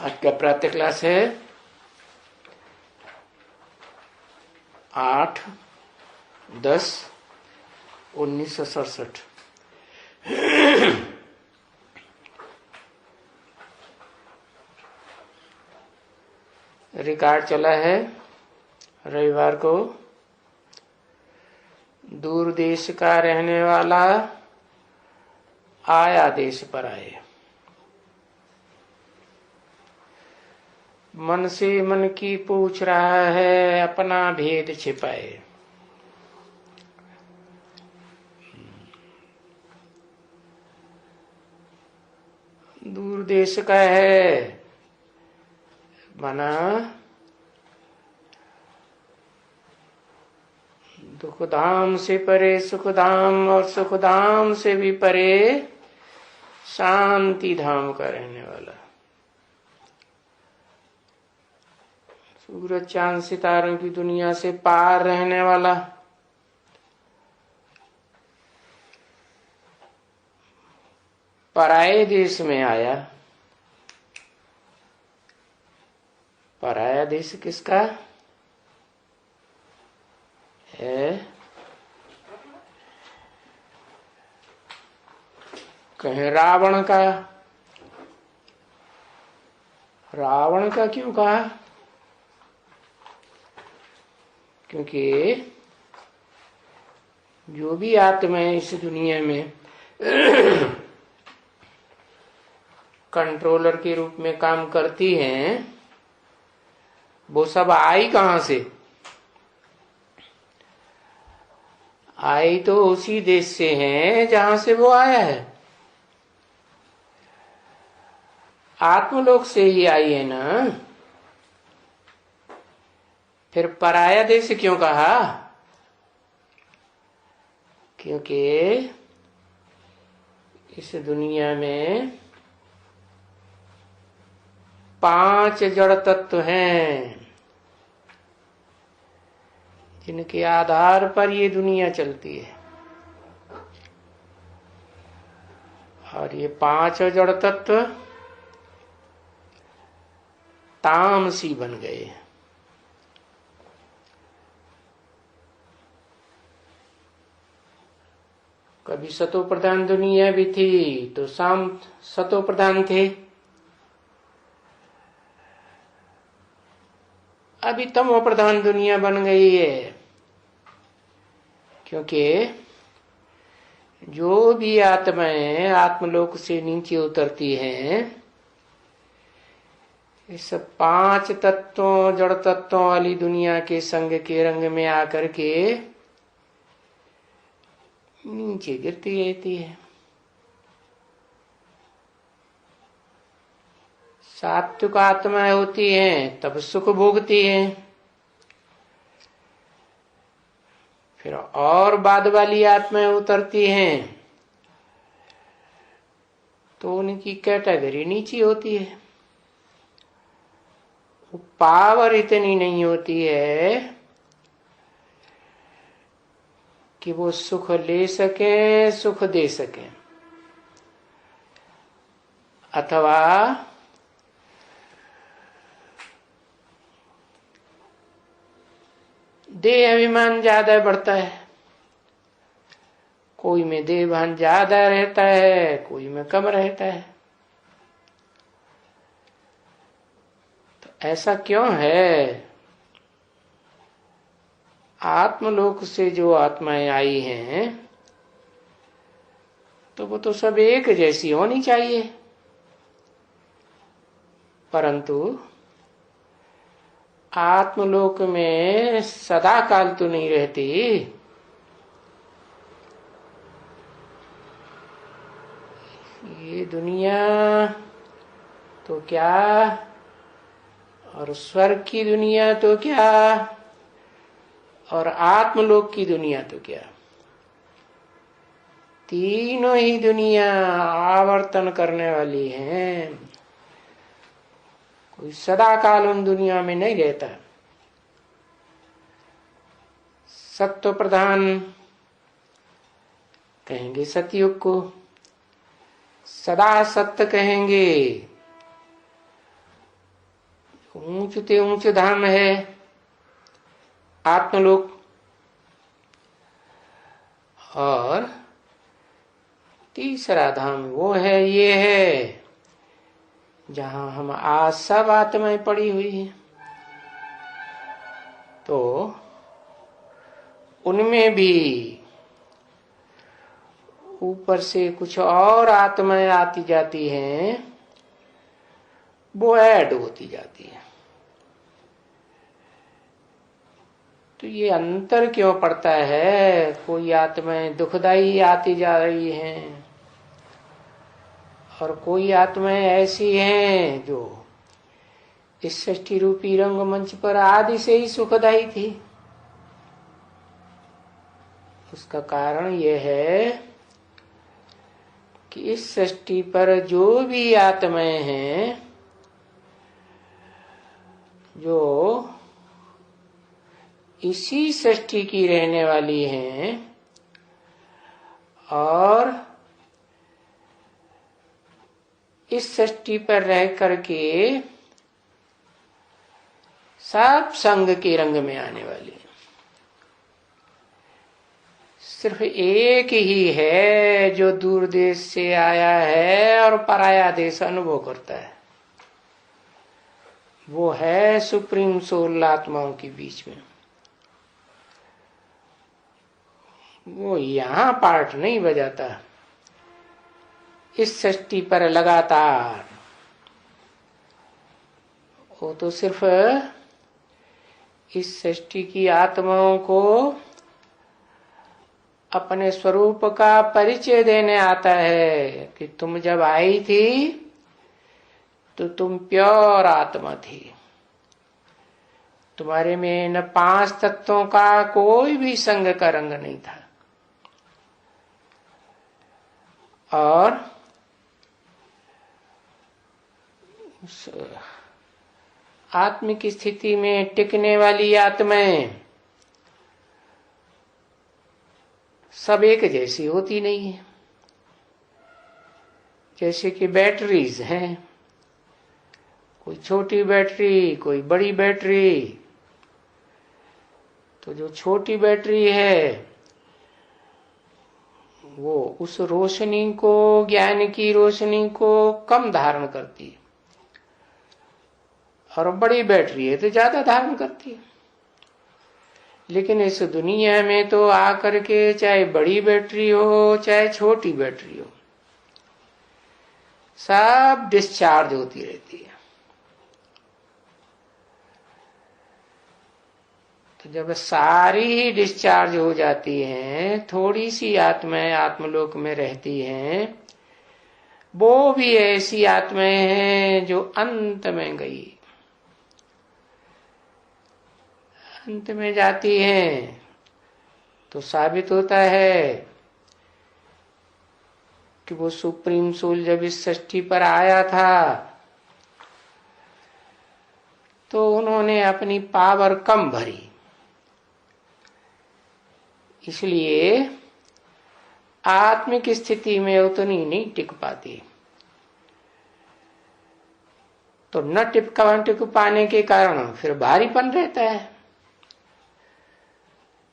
आज का प्रातः क्लास है 8/10/1967। रिकॉर्ड चला है रविवार को। दूर देश का रहने वाला आया देश पर आए, मन से मन की पूछ रहा है, अपना भेद छिपाए। दूर देश का है मना दुख धाम से परे सुख धाम, और सुख धाम से भी परे शांति धाम का रहने वाला। सूरज चांद सितारों की दुनिया से पार रहने वाला, पराये देश में आया। पराया देश किसका है? कहें रावण का। रावण का क्यों कहा? क्योंकि जो भी आत्माएं इस दुनिया में कंट्रोलर के रूप में काम करती हैं, वो सब आई कहां से? आई तो उसी देश से हैं जहां से वो आया है। आत्मलोक से ही आई है ना। फिर पराया देश क्यों कहा? क्योंकि इस दुनिया में 5 जड़ तत्व हैं जिनके आधार पर ये दुनिया चलती है। और ये 5 जड़ तत्व तामसी बन गए। कभी सतो प्रधान दुनिया भी थी तो शाम सतो प्रधान थे। अभी तमो प्रधान दुनिया बन गई है, क्योंकि जो भी आत्माएं आत्मलोक से नीचे उतरती हैं, इस 5 तत्वों जड़ तत्वों वाली दुनिया के संग के रंग में आकर के नीचे गिरती रहती है। सात्विक आत्माएं होती हैं तब सुख भोगती हैं। फिर और बाद वाली आत्माएं उतरती हैं तो उनकी कैटेगरी नीची होती है। वो पावर इतनी नहीं होती है कि वो सुख ले सके, सुख दे सके, अथवा देह अभिमान ज्यादा बढ़ता है। कोई में देह भान ज्यादा रहता है, कोई में कम रहता है। तो ऐसा क्यों है? आत्मलोक से जो आत्माएं आई हैं तो वो तो सब एक जैसी होनी चाहिए, परंतु आत्मलोक में सदा काल तो नहीं रहती। ये दुनिया तो क्या, और स्वर्ग की दुनिया तो क्या, और आत्मलोक की दुनिया तो क्या, तीनों ही दुनिया आवर्तन करने वाली हैं। कोई सदा काल उन दुनिया में नहीं रहता। सत्व प्रधान कहेंगे सतयुग को, सदा सत्य कहेंगे ऊंचते ऊंच धाम है आत्मलोक, और तीसरा धाम वो है, ये है जहां हम आज सब आत्माएं पड़ी हुई हैं। तो उनमें भी ऊपर से कुछ और आत्माएं आती जाती हैं, वो ऐड होती जाती है। तो ये अंतर क्यों पड़ता है? कोई आत्माएं दुखदाई आती जा रही हैं और कोई आत्माएं ऐसी हैं जो इस सृष्टि रूपी रंगमंच पर आदि से ही सुखदाई थी। उसका कारण यह है कि इस सृष्टि पर जो भी आत्माएं हैं, जो इसी सृष्टि की रहने वाली हैं और इस सृष्टि पर रह करके सब संग के रंग में आने वाली है। सिर्फ एक ही है जो दूर देश से आया है और पराया देश अनुभव करता है, वो है सुप्रीम सोल आत्माओं के बीच में। वो यहां पार्ट नहीं बजाता, इस सृष्टि पर लगातार। वो तो सिर्फ इस सृष्टि की आत्माओं को अपने स्वरूप का परिचय देने आता है कि तुम जब आई थी तो तुम प्योर आत्मा थी, तुम्हारे में न 5 तत्वों का कोई भी संग का रंग नहीं था। और उस आत्मिक स्थिति में टिकने वाली आत्माएं सब एक जैसी होती नहीं है। जैसे कि बैटरीज हैं, कोई छोटी बैटरी, कोई बड़ी बैटरी। तो जो छोटी बैटरी है वो उस रोशनी को, ज्ञान की रोशनी को कम धारण करती है, और बड़ी बैटरी है तो ज्यादा धारण करती है। लेकिन इस दुनिया में तो आकर के चाहे बड़ी बैटरी हो चाहे छोटी बैटरी हो, सब डिस्चार्ज होती रहती है। तो जब सारी ही डिस्चार्ज हो जाती हैं, थोड़ी सी आत्माएं आत्मलोक में रहती हैं, वो भी ऐसी आत्माएं हैं जो अंत में गई, अंत में जाती हैं। तो साबित होता है कि वो सुप्रीम सोल जब इस सृष्टि पर आया था तो उन्होंने अपनी पावर कम भरी, इसलिए आत्मिक स्थिति में उतनी नहीं टिक पाती। तो न टिक पाने के कारण फिर भारीपन रहता है।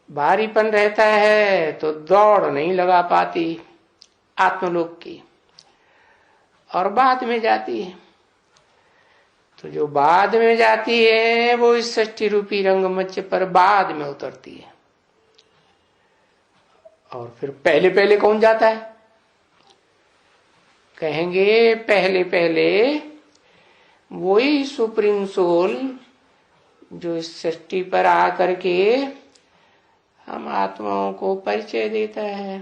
भारीपन रहता है तो दौड़ नहीं लगा पाती आत्मलोक की, और बाद में जाती है। तो जो बाद में जाती है वो इस सृष्टि रूपी रंगमंच पर बाद में उतरती है। और फिर पहले पहले कौन जाता है? कहेंगे पहले पहले वही सुप्रीम सोल जो इस सृष्टि पर आकर के हम आत्माओं को परिचय देता है।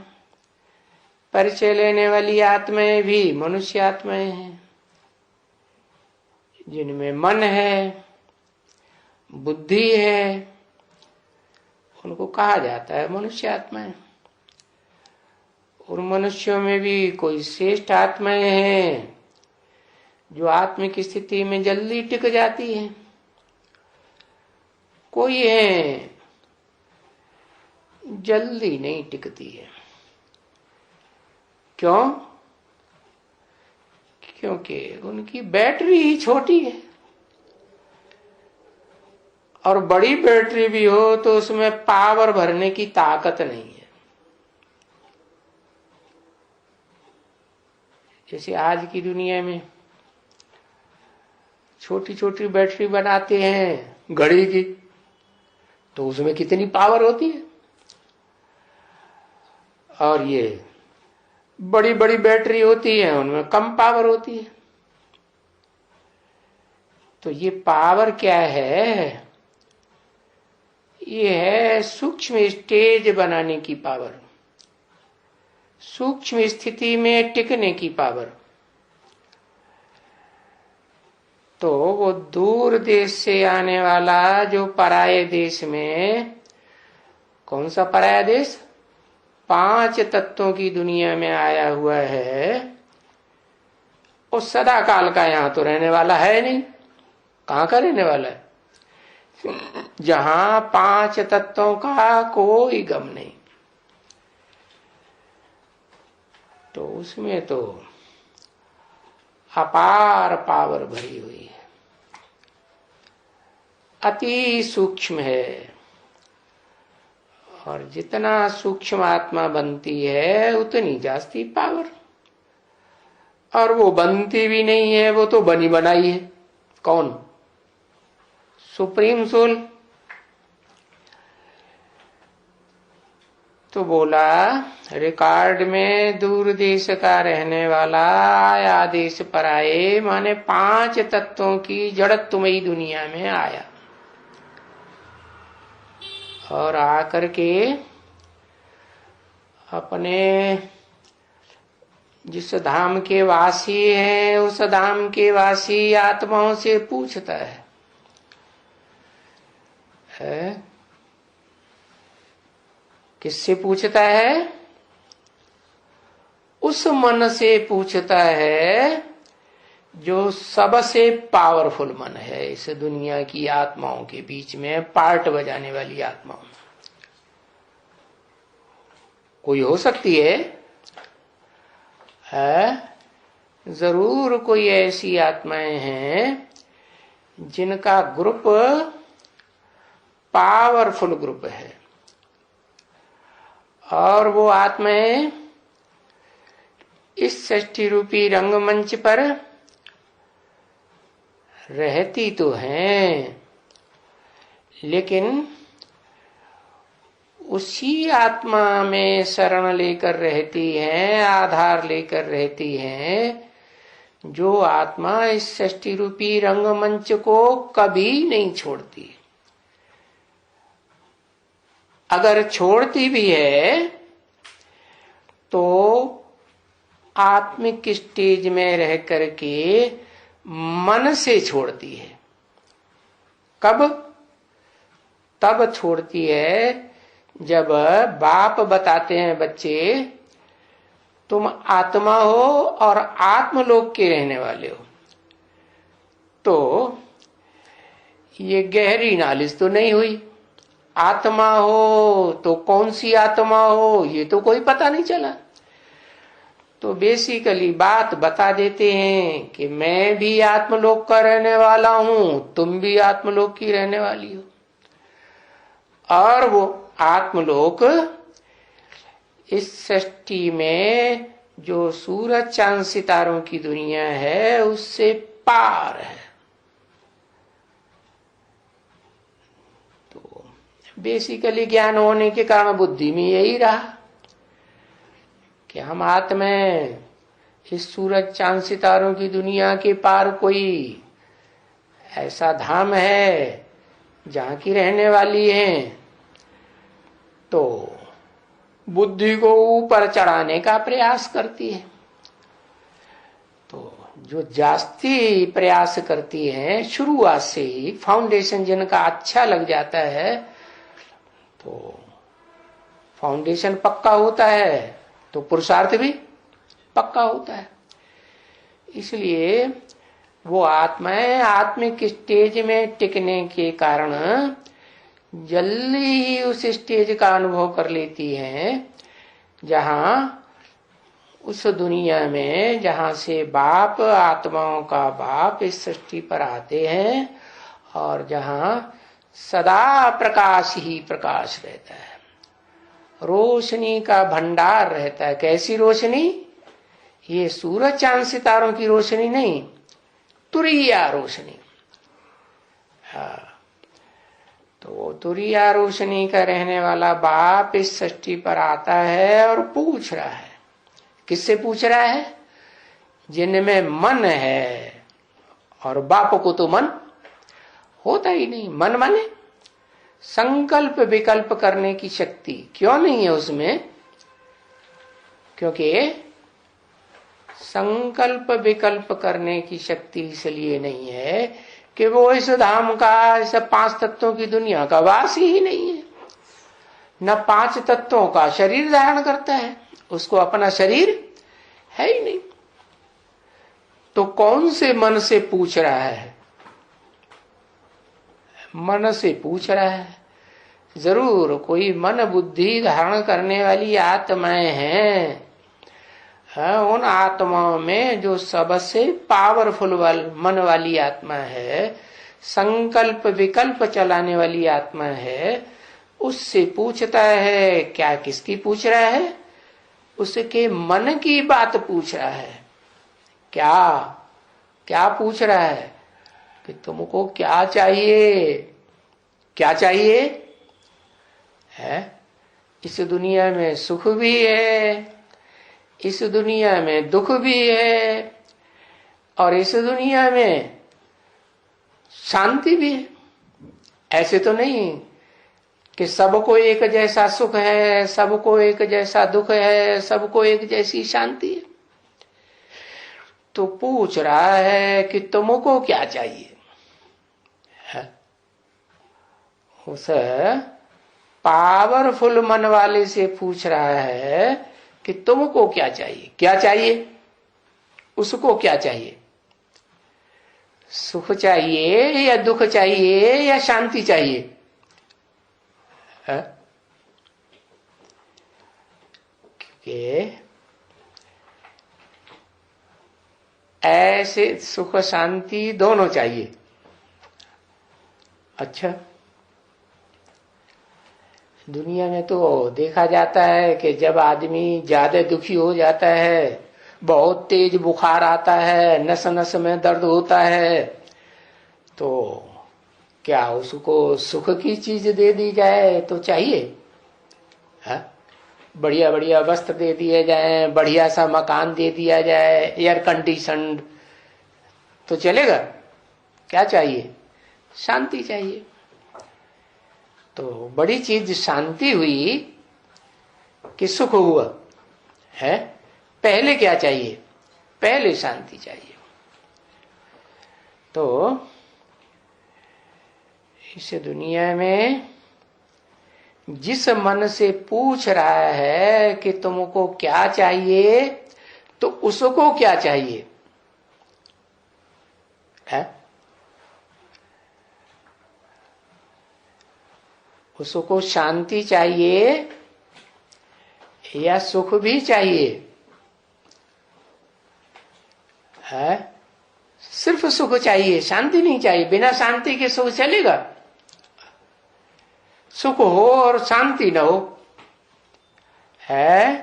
परिचय लेने वाली आत्माएं भी मनुष्य आत्माएं हैं, जिनमें मन है, बुद्धि है, उनको कहा जाता है मनुष्य आत्माएं। और मनुष्यों में भी कोई श्रेष्ठ आत्माएं हैं जो आत्मिक स्थिति में जल्दी टिक जाती हैं, कोई है जल्दी नहीं टिकती है। क्यों? क्योंकि उनकी बैटरी ही छोटी है। और बड़ी बैटरी भी हो तो उसमें पावर भरने की ताकत नहीं है। जैसे आज की दुनिया में छोटी छोटी बैटरी बनाते हैं घड़ी की, तो उसमें कितनी पावर होती है, और ये बड़ी बड़ी बैटरी होती है उनमें कम पावर होती है। तो ये पावर क्या है? ये है सूक्ष्म स्टेज बनाने की पावर, सूक्ष्म स्थिति में टिकने की पावर। तो वो दूर देश से आने वाला जो पराये देश में, कौन सा पराया देश? 5 तत्वों की दुनिया में आया हुआ है, वो सदा काल का यहां तो रहने वाला है नहीं। कहां का रहने वाला है? जहां 5 तत्वों का कोई गम नहीं। तो उसमें तो अपार पावर भरी हुई है, अति सूक्ष्म है। और जितना सूक्ष्म आत्मा बनती है उतनी जास्ती पावर। और वो बनती भी नहीं है, वो तो बनी बनाई है। कौन? Supreme soul. तो बोला रिकॉर्ड में दूर देश का रहने वाला आया देश पर आए, माने 5 तत्वों की जड़त्वमयी दुनिया में आया, और आकर के अपने जिस धाम के वासी हैं उस धाम के वासी आत्माओं से पूछता है? किससे पूछता है? उस मन से पूछता है जो सबसे पावरफुल मन है इस दुनिया की आत्माओं के बीच में, पार्ट बजाने वाली आत्माओं। कोई हो सकती है, जरूर कोई ऐसी आत्माएं हैं जिनका ग्रुप पावरफुल ग्रुप है, और वो आत्माएं इस सृष्टि रूपी रंगमंच पर रहती तो हैं, लेकिन उसी आत्मा में शरण लेकर रहती हैं, आधार लेकर रहती हैं, जो आत्मा इस सृष्टि रूपी रंगमंच को कभी नहीं छोड़ती। अगर छोड़ती भी है तो आत्मिक स्टेज में रह करके मन से छोड़ती है। कब? तब छोड़ती है जब बाप बताते हैं बच्चे तुम आत्मा हो और आत्मलोक के रहने वाले हो। तो ये गहरी नॉलेज तो नहीं हुई। आत्मा हो तो कौन सी आत्मा हो ये तो कोई पता नहीं चला। तो बेसिकली बात बता देते हैं कि मैं भी आत्मलोक का रहने वाला हूं, तुम भी आत्मलोक की रहने वाली हो, और वो आत्मलोक इस सृष्टि में जो सूरज चांद सितारों की दुनिया है उससे पार है। तो बेसिकली ज्ञान होने के कारण बुद्धि में यही रहा कि हम आत्मा इस सूरज चांद सितारों की दुनिया के पार कोई ऐसा धाम है जहां की रहने वाली है। तो बुद्धि को ऊपर चढ़ाने का प्रयास करती है। तो जो जास्ती प्रयास करती है शुरुआत से ही, फाउंडेशन जिनका अच्छा लग जाता है, तो फाउंडेशन पक्का होता है तो पुरुषार्थ भी पक्का होता है। इसलिए वो आत्माएं आत्मिक स्टेज में टिकने के कारण जल्दी ही उस स्टेज का अनुभव कर लेती हैं जहां उस दुनिया में जहां से बाप आत्माओं का बाप इस सृष्टि पर आते हैं, और जहां सदा प्रकाश ही प्रकाश रहता है, रोशनी का भंडार रहता है। कैसी रोशनी? ये सूरज चांद सितारों की रोशनी नहीं, तुरिया रोशनी। हाँ, तो वो तुरिया रोशनी का रहने वाला बाप इस सृष्टि पर आता है और पूछ रहा है। किससे पूछ रहा है? जिनमें मन है, और बाप को तो मन होता ही नहीं। मन माने संकल्प विकल्प करने की शक्ति क्यों नहीं है उसमें? क्योंकि संकल्प विकल्प करने की शक्ति इसलिए नहीं है कि वो इस धाम का, इस 5 तत्वों की दुनिया का वासी ही नहीं है, न 5 तत्वों का शरीर धारण करता है, उसको अपना शरीर है ही नहीं। तो कौन से मन से पूछ रहा है? मन से पूछ रहा है। जरूर कोई मन बुद्धि धारण करने वाली आत्माएं हैं, उन आत्माओं में जो सबसे पावरफुल मन वाली आत्मा है, संकल्प विकल्प चलाने वाली आत्मा है, उससे पूछता है। क्या किसकी पूछ रहा है? उसके मन की बात पूछ रहा है। क्या क्या पूछ रहा है? कि तुमको क्या चाहिए? क्या चाहिए है? इस दुनिया में सुख भी है, इस दुनिया में दुख भी है, और इस दुनिया में शांति भी है। ऐसे तो नहीं कि सबको एक जैसा सुख है, सबको एक जैसा दुख है, सबको एक जैसी शांति है। तो पूछ रहा है कि तुमको क्या चाहिए है? उस पावरफुल मन वाले से पूछ रहा है कि तुमको क्या चाहिए? क्या चाहिए? उसको क्या चाहिए? सुख चाहिए या दुख चाहिए या शांति चाहिए है? क्योंकि ऐसे सुख शांति दोनों चाहिए। अच्छा, दुनिया में तो देखा जाता है कि जब आदमी ज्यादा दुखी हो जाता है, बहुत तेज बुखार आता है, नस नस में दर्द होता है, तो क्या उसको सुख की चीज दे दी जाए तो चाहिए? है? बढ़िया बढ़िया वस्त्र दे दिए जाए, बढ़िया सा मकान दे दिया जाए, एयर कंडीशनड, तो चलेगा? क्या चाहिए? शांति चाहिए। तो बड़ी चीज शांति हुई कि सुख हुआ है। पहले क्या चाहिए? पहले शांति चाहिए। तो इस दुनिया में जिस मन से पूछ रहा है कि तुमको क्या चाहिए, तो उसको क्या चाहिए है? उसको शांति चाहिए या सुख भी चाहिए है? सिर्फ सुख चाहिए, शांति नहीं चाहिए। बिना शांति के सुख चलेगा? सुख हो और शांति न हो है?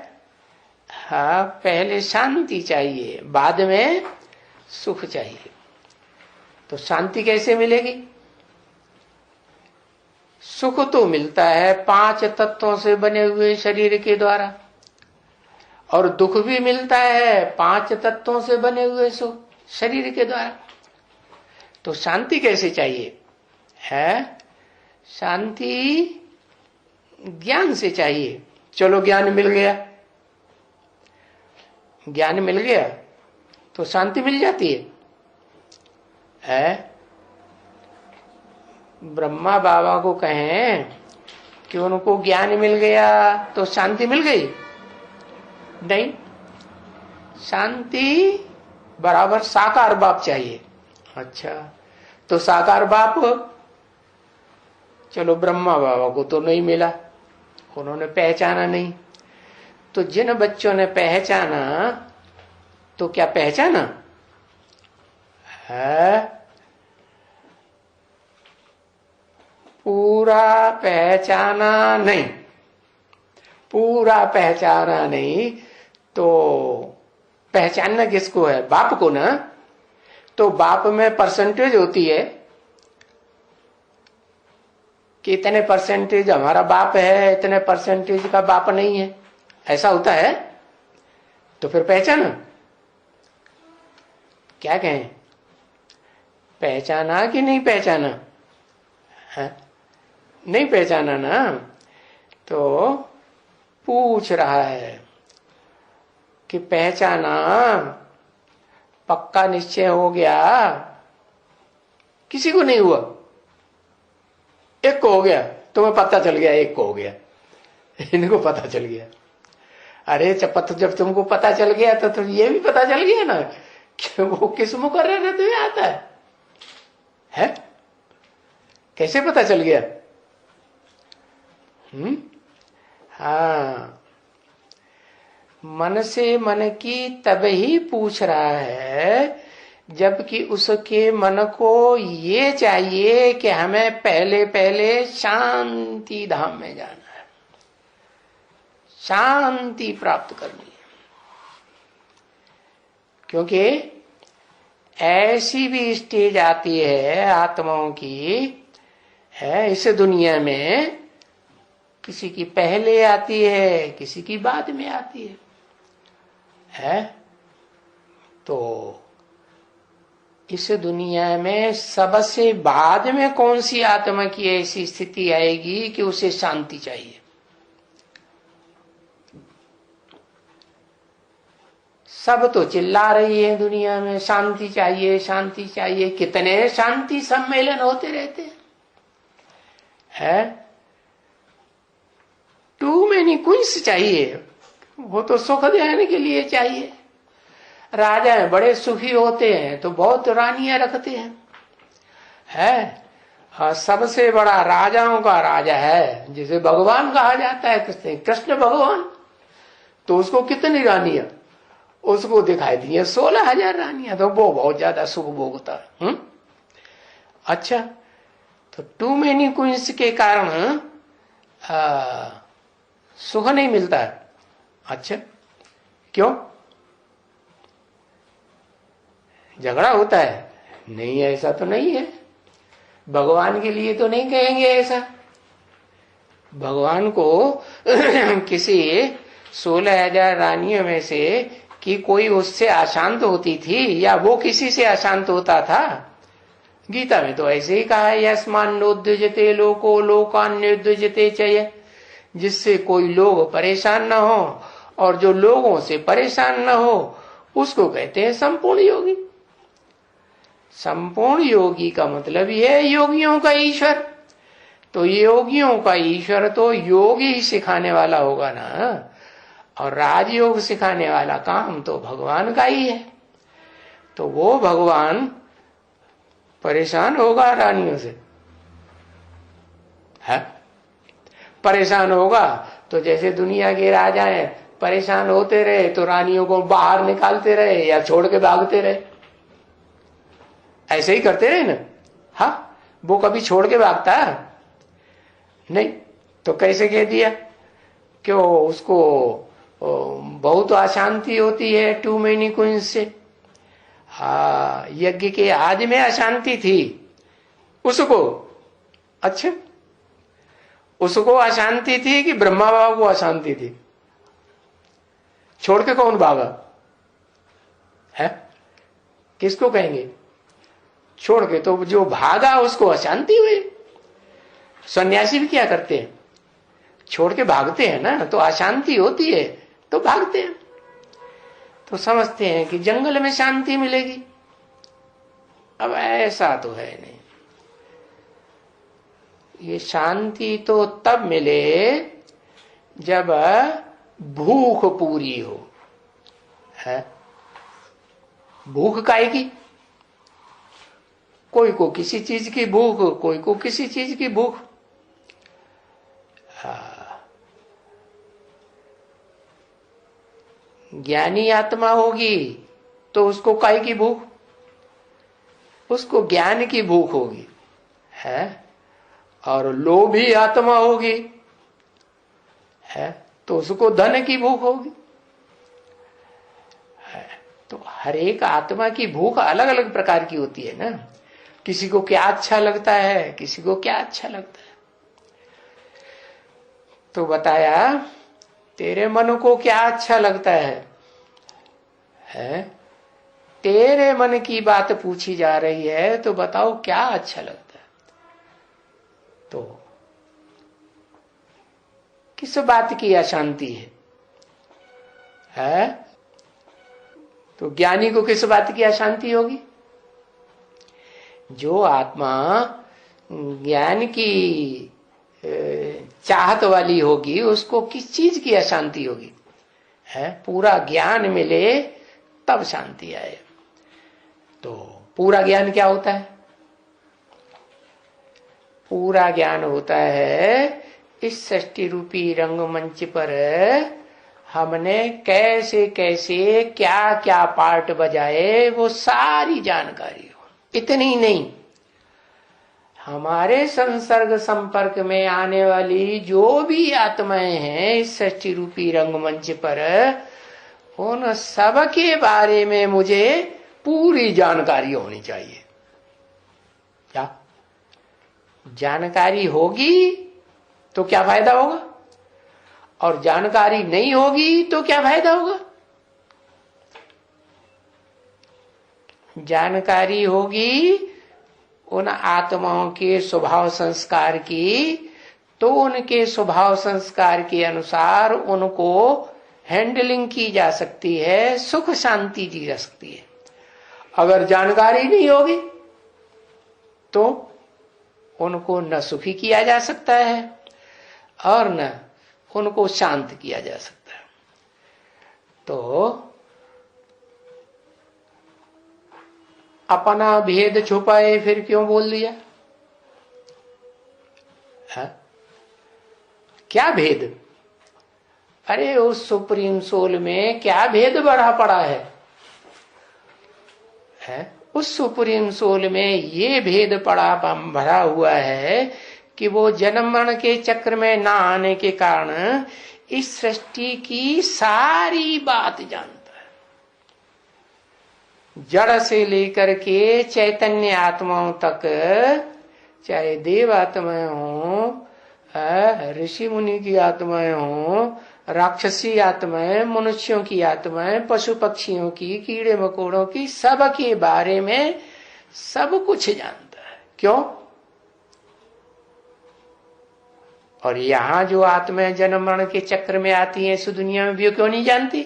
हाँ, पहले शांति चाहिए, बाद में सुख चाहिए। तो शांति कैसे मिलेगी? सुख तो मिलता है 5 तत्वों से बने हुए शरीर के द्वारा, और दुख भी मिलता है 5 तत्वों से बने हुए शरीर के द्वारा। तो शांति कैसे चाहिए है? शांति ज्ञान से चाहिए। चलो, ज्ञान मिल गया, ज्ञान मिल गया तो शांति मिल जाती है? ब्रह्मा बाबा को कहें कि उनको ज्ञान मिल गया तो शांति मिल गई? नहीं, शांति बराबर साकार बाप चाहिए। अच्छा, तो साकार बाप, चलो ब्रह्मा बाबा को तो नहीं मिला, उन्होंने पहचाना नहीं। तो जिन बच्चों ने पहचाना, तो क्या पहचाना है? पूरा पहचाना नहीं, पूरा पहचाना नहीं तो पहचानना किसको है? बाप को ना। तो बाप में परसेंटेज होती है कि इतने परसेंटेज हमारा बाप है, इतने परसेंटेज का बाप नहीं है, ऐसा होता है। तो फिर पहचाना, क्या कहें, पहचाना कि नहीं पहचाना है? नहीं पहचाना ना, तो पूछ रहा है कि पहचाना, पक्का निश्चय हो गया? किसी को नहीं हुआ, एक को हो गया, तुम्हें पता चल गया एक को हो गया, इनको पता चल गया। अरे जब तुमको पता चल गया तो ये भी पता चल गया ना कि वो किस मुकर्रर में तुम्हें आता है? कैसे पता चल गया? हाँ, मन से मन की तब ही पूछ रहा है जबकि उसके मन को ये चाहिए कि हमें पहले पहले शांति धाम में जाना है, शांति प्राप्त करनी है। क्योंकि ऐसी भी स्टेज आती है आत्माओं की है इस दुनिया में, किसी की पहले आती है, किसी की बाद में आती है? तो इस दुनिया में सबसे बाद में कौन सी आत्मा की ऐसी स्थिति आएगी कि उसे शांति चाहिए? सब तो चिल्ला रही है दुनिया में, शांति चाहिए, शांति चाहिए। कितने शांति सम्मेलन होते रहते हैं? टू मेनी क्वींस चाहिए, वो तो सुख देने के लिए चाहिए। राजा है, बड़े सुखी होते हैं तो बहुत रानियां रखते हैं। सबसे बड़ा राजाओं का राजा है जिसे भगवान कहा जाता है, कृष्ण भगवान, तो उसको कितनी रानियां उसको दिखाई दी है? 16,000 रानियां। तो वो बहुत ज्यादा सुख भोगता है। अच्छा, तो टू मेनी क्वींस के कारण सुख नहीं मिलता है। अच्छा, क्यों? झगड़ा होता है? नहीं, ऐसा तो नहीं है। भगवान के लिए तो नहीं कहेंगे ऐसा। भगवान को किसी 16,000 रानियों में से कि कोई उससे अशांत होती थी या वो किसी से अशांत होता था? गीता में तो ऐसे ही कहा है, यस्मान नोद्युजते लोको लोकान निर्द्युजते चय, जिससे कोई लोग परेशान न हो और जो लोगों से परेशान न हो उसको कहते हैं संपूर्ण योगी। संपूर्ण योगी का मतलब ये है योगियों का ईश्वर। तो योगियों का ईश्वर तो योग ही सिखाने वाला होगा ना, और राजयोग सिखाने वाला काम तो भगवान का ही है। तो वो भगवान परेशान होगा रानियों से? है? परेशान होगा तो जैसे दुनिया के राजा हैं, परेशान होते रहे तो रानियों को बाहर निकालते रहे या छोड़ के भागते रहे, ऐसे ही करते रहे ना। हाँ, वो कभी छोड़ के भागता नहीं। तो कैसे कह दिया? क्यों? उसको बहुत अशांति होती है टू मेनी क्वींस से। हाँ, यज्ञ के आदि में अशांति थी उसको। अच्छा, उसको अशांति थी कि ब्रह्मा बाबा को अशांति थी? छोड़ के कौन भागा है? किसको कहेंगे छोड़ के? तो जो भागा उसको अशांति हुई। सन्यासी भी क्या करते हैं? छोड़ के भागते हैं ना, तो अशांति होती है तो भागते हैं। तो समझते हैं कि जंगल में शांति मिलेगी। अब ऐसा तो है नहीं। ये शांति तो तब मिले जब भूख पूरी हो। है? भूख काहे की? कोई को किसी चीज की भूख, कोई को किसी चीज की भूख। ज्ञानी आत्मा होगी तो उसको काहे की भूख? उसको ज्ञान की भूख होगी। है? और लोभी आत्मा होगी है तो उसको धन की भूख होगी है। तो हर एक आत्मा की भूख अलग अलग प्रकार की होती है ना। किसी को क्या अच्छा लगता है, किसी को क्या अच्छा लगता है। तो बताया तेरे मन को क्या अच्छा लगता है? तेरे मन की बात पूछी जा रही है तो बताओ क्या अच्छा लगता है। तो किस बात की अशांति है? तो ज्ञानी को किस बात की अशांति होगी? जो आत्मा ज्ञान की चाहत वाली होगी उसको किस चीज की अशांति होगी है? पूरा ज्ञान मिले तब शांति आए। तो पूरा ज्ञान क्या होता है? पूरा ज्ञान होता है इस सृष्टि रूपी रंगमंच पर हमने कैसे कैसे क्या क्या पार्ट बजाए वो सारी जानकारी हो। इतनी नहीं, हमारे संसर्ग संपर्क में आने वाली जो भी आत्माएं हैं इस सृष्टि रूपी रंगमंच पर उन सब के बारे में मुझे पूरी जानकारी होनी चाहिए। क्या जानकारी होगी तो क्या फायदा होगा, और जानकारी नहीं होगी तो क्या फायदा होगा? जानकारी होगी उन आत्माओं के स्वभाव संस्कार की तो उनके स्वभाव संस्कार के अनुसार उनको हैंडलिंग की जा सकती है, सुख शांति दी जा सकती है। अगर जानकारी नहीं होगी तो उनको न सुखी किया जा सकता है और न उनको शांत किया जा सकता है। तो अपना भेद छुपाए फिर क्यों बोल दिया है? क्या भेद? अरे उस सुप्रीम सोल में क्या भेद बढ़ा पड़ा है? उस सुप्रीम सोल में ये भेद पड़ा भरा हुआ है कि वो जन्म मरण के चक्र में ना आने के कारण इस सृष्टि की सारी बात जानता है, जड़ से लेकर के चैतन्य आत्माओं तक, चाहे देव आत्माएं हो, ऋषि मुनि की आत्माएं हो, राक्षसी आत्माएं, मनुष्यों की आत्माएं, पशु पक्षियों की, कीड़े मकोड़ों की, सब के बारे में सब कुछ जानता है। क्यों? और यहां जो आत्माएं जन्म मरण के चक्र में आती हैं इस दुनिया में भी क्यों नहीं जानती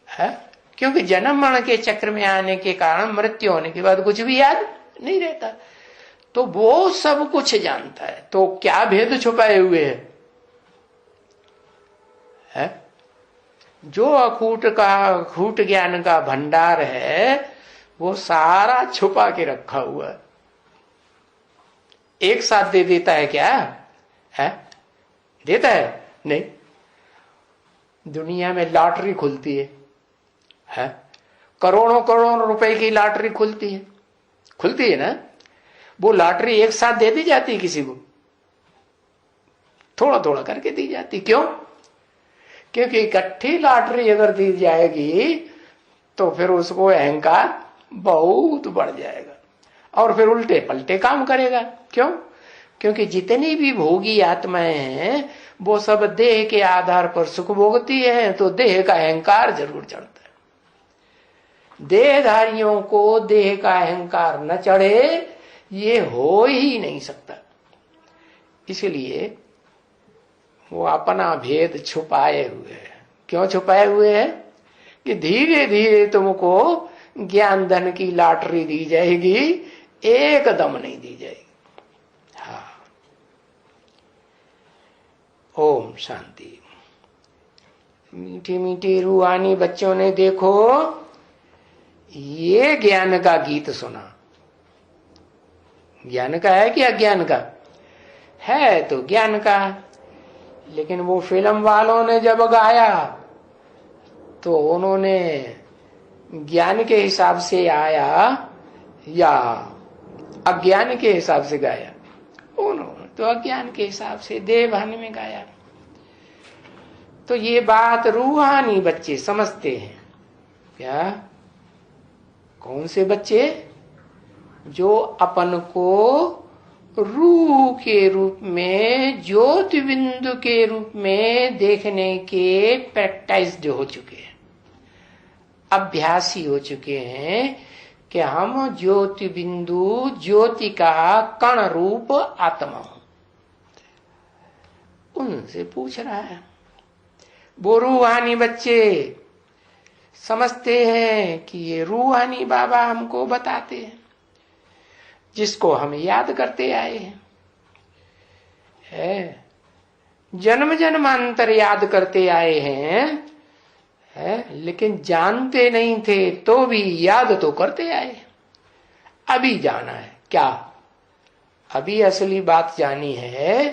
है? क्योंकि जन्म मरण के चक्र में आने के कारण मृत्यु होने के बाद कुछ भी याद नहीं रहता, तो वो सब कुछ जानता है। तो क्या भेद छुपाए हुए है? जो अखूट ज्ञान का भंडार है वो सारा छुपा के रखा हुआ है। एक साथ दे देता है क्या है? देता है? नहीं। दुनिया में लॉटरी खुलती है? करोड़ों करोड़ों रुपए की लॉटरी खुलती है ना। वो लॉटरी एक साथ दे दी जाती है किसी को? थोड़ा थोड़ा करके दी जाती। क्यों? क्योंकि इकट्ठी लॉटरी अगर दी जाएगी तो फिर उसको अहंकार बहुत बढ़ जाएगा और फिर उल्टे पलटे काम करेगा। क्यों? क्योंकि जितनी भी भोगी आत्माएं हैं वो सब देह के आधार पर सुख भोगती है, तो देह का अहंकार जरूर चढ़ता है। देहधारियों को देह का अहंकार न चढ़े ये हो ही नहीं सकता। इसलिए वो अपना भेद छुपाए हुए है। क्यों छुपाए हुए है? कि धीरे धीरे तुमको ज्ञान धन की लॉटरी दी जाएगी, एकदम नहीं दी जाएगी। हाँ। ओम शांति। मीठी मीठी रूहानी बच्चों ने देखो ये ज्ञान का गीत सुना। ज्ञान का है कि अज्ञान का है? तो ज्ञान का। लेकिन वो फिल्म वालों ने जब गाया तो उन्होंने ज्ञान के हिसाब से आया या अज्ञान के हिसाब से गाया? उन्होंने तो अज्ञान के हिसाब से देह भान में गाया। तो ये बात रूहानी बच्चे समझते हैं। क्या? कौन से बच्चे? जो अपन को रूह के रूप में, ज्योति बिंदु के रूप में देखने के प्रैक्टिस्ड हो चुके हैं, अभ्यासी हो चुके हैं कि हम ज्योति बिंदु, ज्योति का कण रूप आत्मा हूं। उनसे पूछ रहा है। वो रूहानी बच्चे समझते हैं कि ये रूहानी बाबा हमको बताते हैं, जिसको हम याद करते आए हैं, जन्म जन्मांतर याद करते आए हैं, लेकिन जानते नहीं थे तो भी याद तो करते आए। अभी जाना है क्या? अभी असली बात जानी है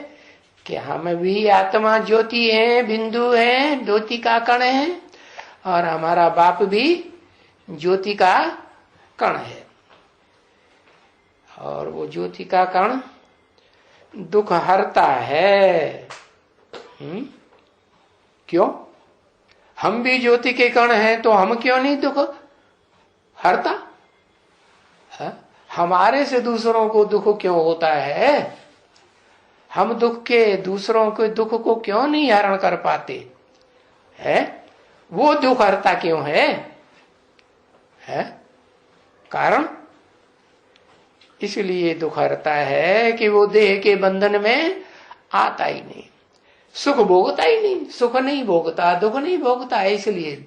कि हम भी आत्मा ज्योति हैं, बिंदु हैं, ज्योति का कण है, और हमारा बाप भी ज्योति का कण है। और वो ज्योति का कण दुख हरता है। क्यों? हम भी ज्योति के कण हैं तो हम क्यों नहीं दुख हरता? हमारे से दूसरों को दुख क्यों होता है? हम दूसरों के दुख को क्यों नहीं हरण कर पाते हैं? वो दुख हरता क्यों है? कारण इसलिए दुख हरता है कि वो देह के बंधन में आता ही नहीं, सुख भोगता ही नहीं, सुख नहीं भोगता, दुख नहीं भोगता, इसलिए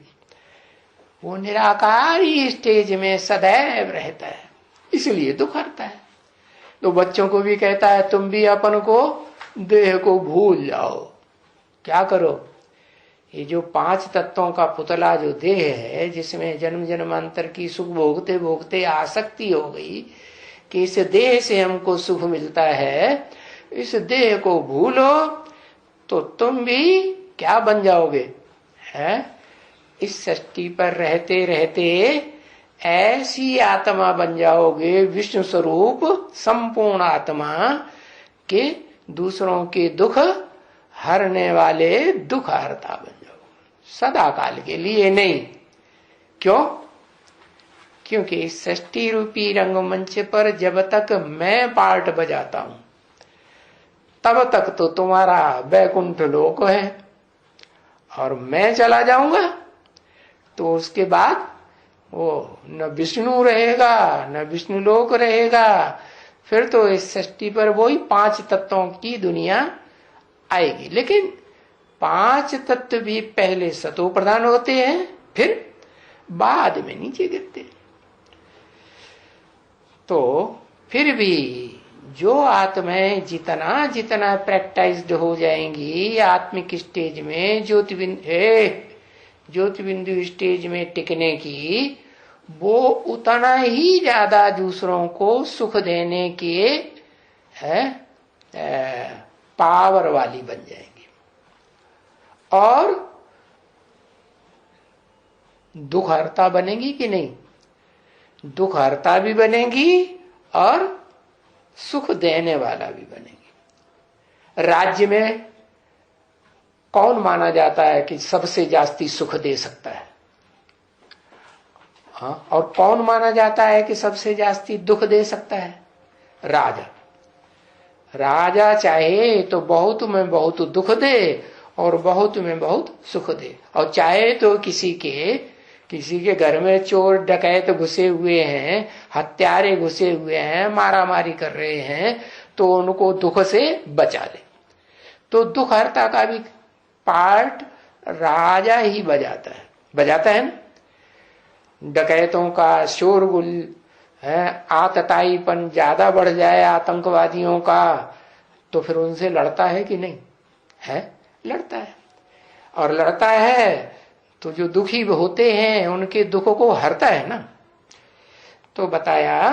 वो निराकारी स्टेज में सदैव रहता है, इसलिए दुख हरता है। तो बच्चों को भी कहता है तुम भी अपन को, देह को भूल जाओ। क्या करो? ये जो 5 तत्वों का पुतला जो देह है, जिसमें जन्म जन्मांतर की सुख भोगते भोगते आसक्ति हो गई कि इस देह से हमको सुख मिलता है, इस देह को भूलो तो तुम भी क्या बन जाओगे? इस सृष्टि पर रहते रहते ऐसी आत्मा बन जाओगे, विष्णु स्वरूप संपूर्ण आत्मा के दूसरों के दुख हरने वाले दुख हरता बन जाओगे, सदा काल के लिए नहीं। क्यों? क्योंकि इस सृष्टि रूपी रंगमंच पर जब तक मैं पार्ट बजाता हूं तब तक तो तुम्हारा वैकुंठ लोक है, और मैं चला जाऊंगा तो उसके बाद वो न विष्णु रहेगा न विष्णु लोक रहेगा। फिर तो इस सृष्टि पर वही 5 तत्वों की दुनिया आएगी। लेकिन 5 तत्व भी पहले सतो प्रधान होते हैं, फिर बाद में नीचे गिरते। तो फिर भी जो आत्माएं जितना जितना प्रैक्टिस्ड हो जाएंगी आत्मिक स्टेज में, ज्योति बिंदु स्टेज में टिकने की, वो उतना ही ज्यादा दूसरों को सुख देने के पावर वाली बन जाएंगी, और दुख हरता बनेगी कि नहीं? दुख हरता भी बनेगी और सुख देने वाला भी बनेगी। राज्य में कौन माना जाता है कि सबसे जास्ती सुख दे सकता है? और कौन माना जाता है कि सबसे जास्ती दुख दे सकता है? राजा। राजा चाहे तो बहुत में बहुत दुख दे और बहुत में बहुत सुख दे, और चाहे तो किसी के घर में चोर डकैत घुसे हुए हैं, हत्यारे घुसे हुए हैं, मारामारी कर रहे हैं, तो उनको दुख से बचा ले। तो दुख हरता का भी पार्ट राजा ही बजाता है ना। डकैतों का शोरगुल है, आतताईपन ज्यादा बढ़ जाए आतंकवादियों का, तो फिर उनसे लड़ता है कि नहीं? लड़ता है। और लड़ता है तो जो दुखी होते हैं उनके दुखों को हरता है ना। तो बताया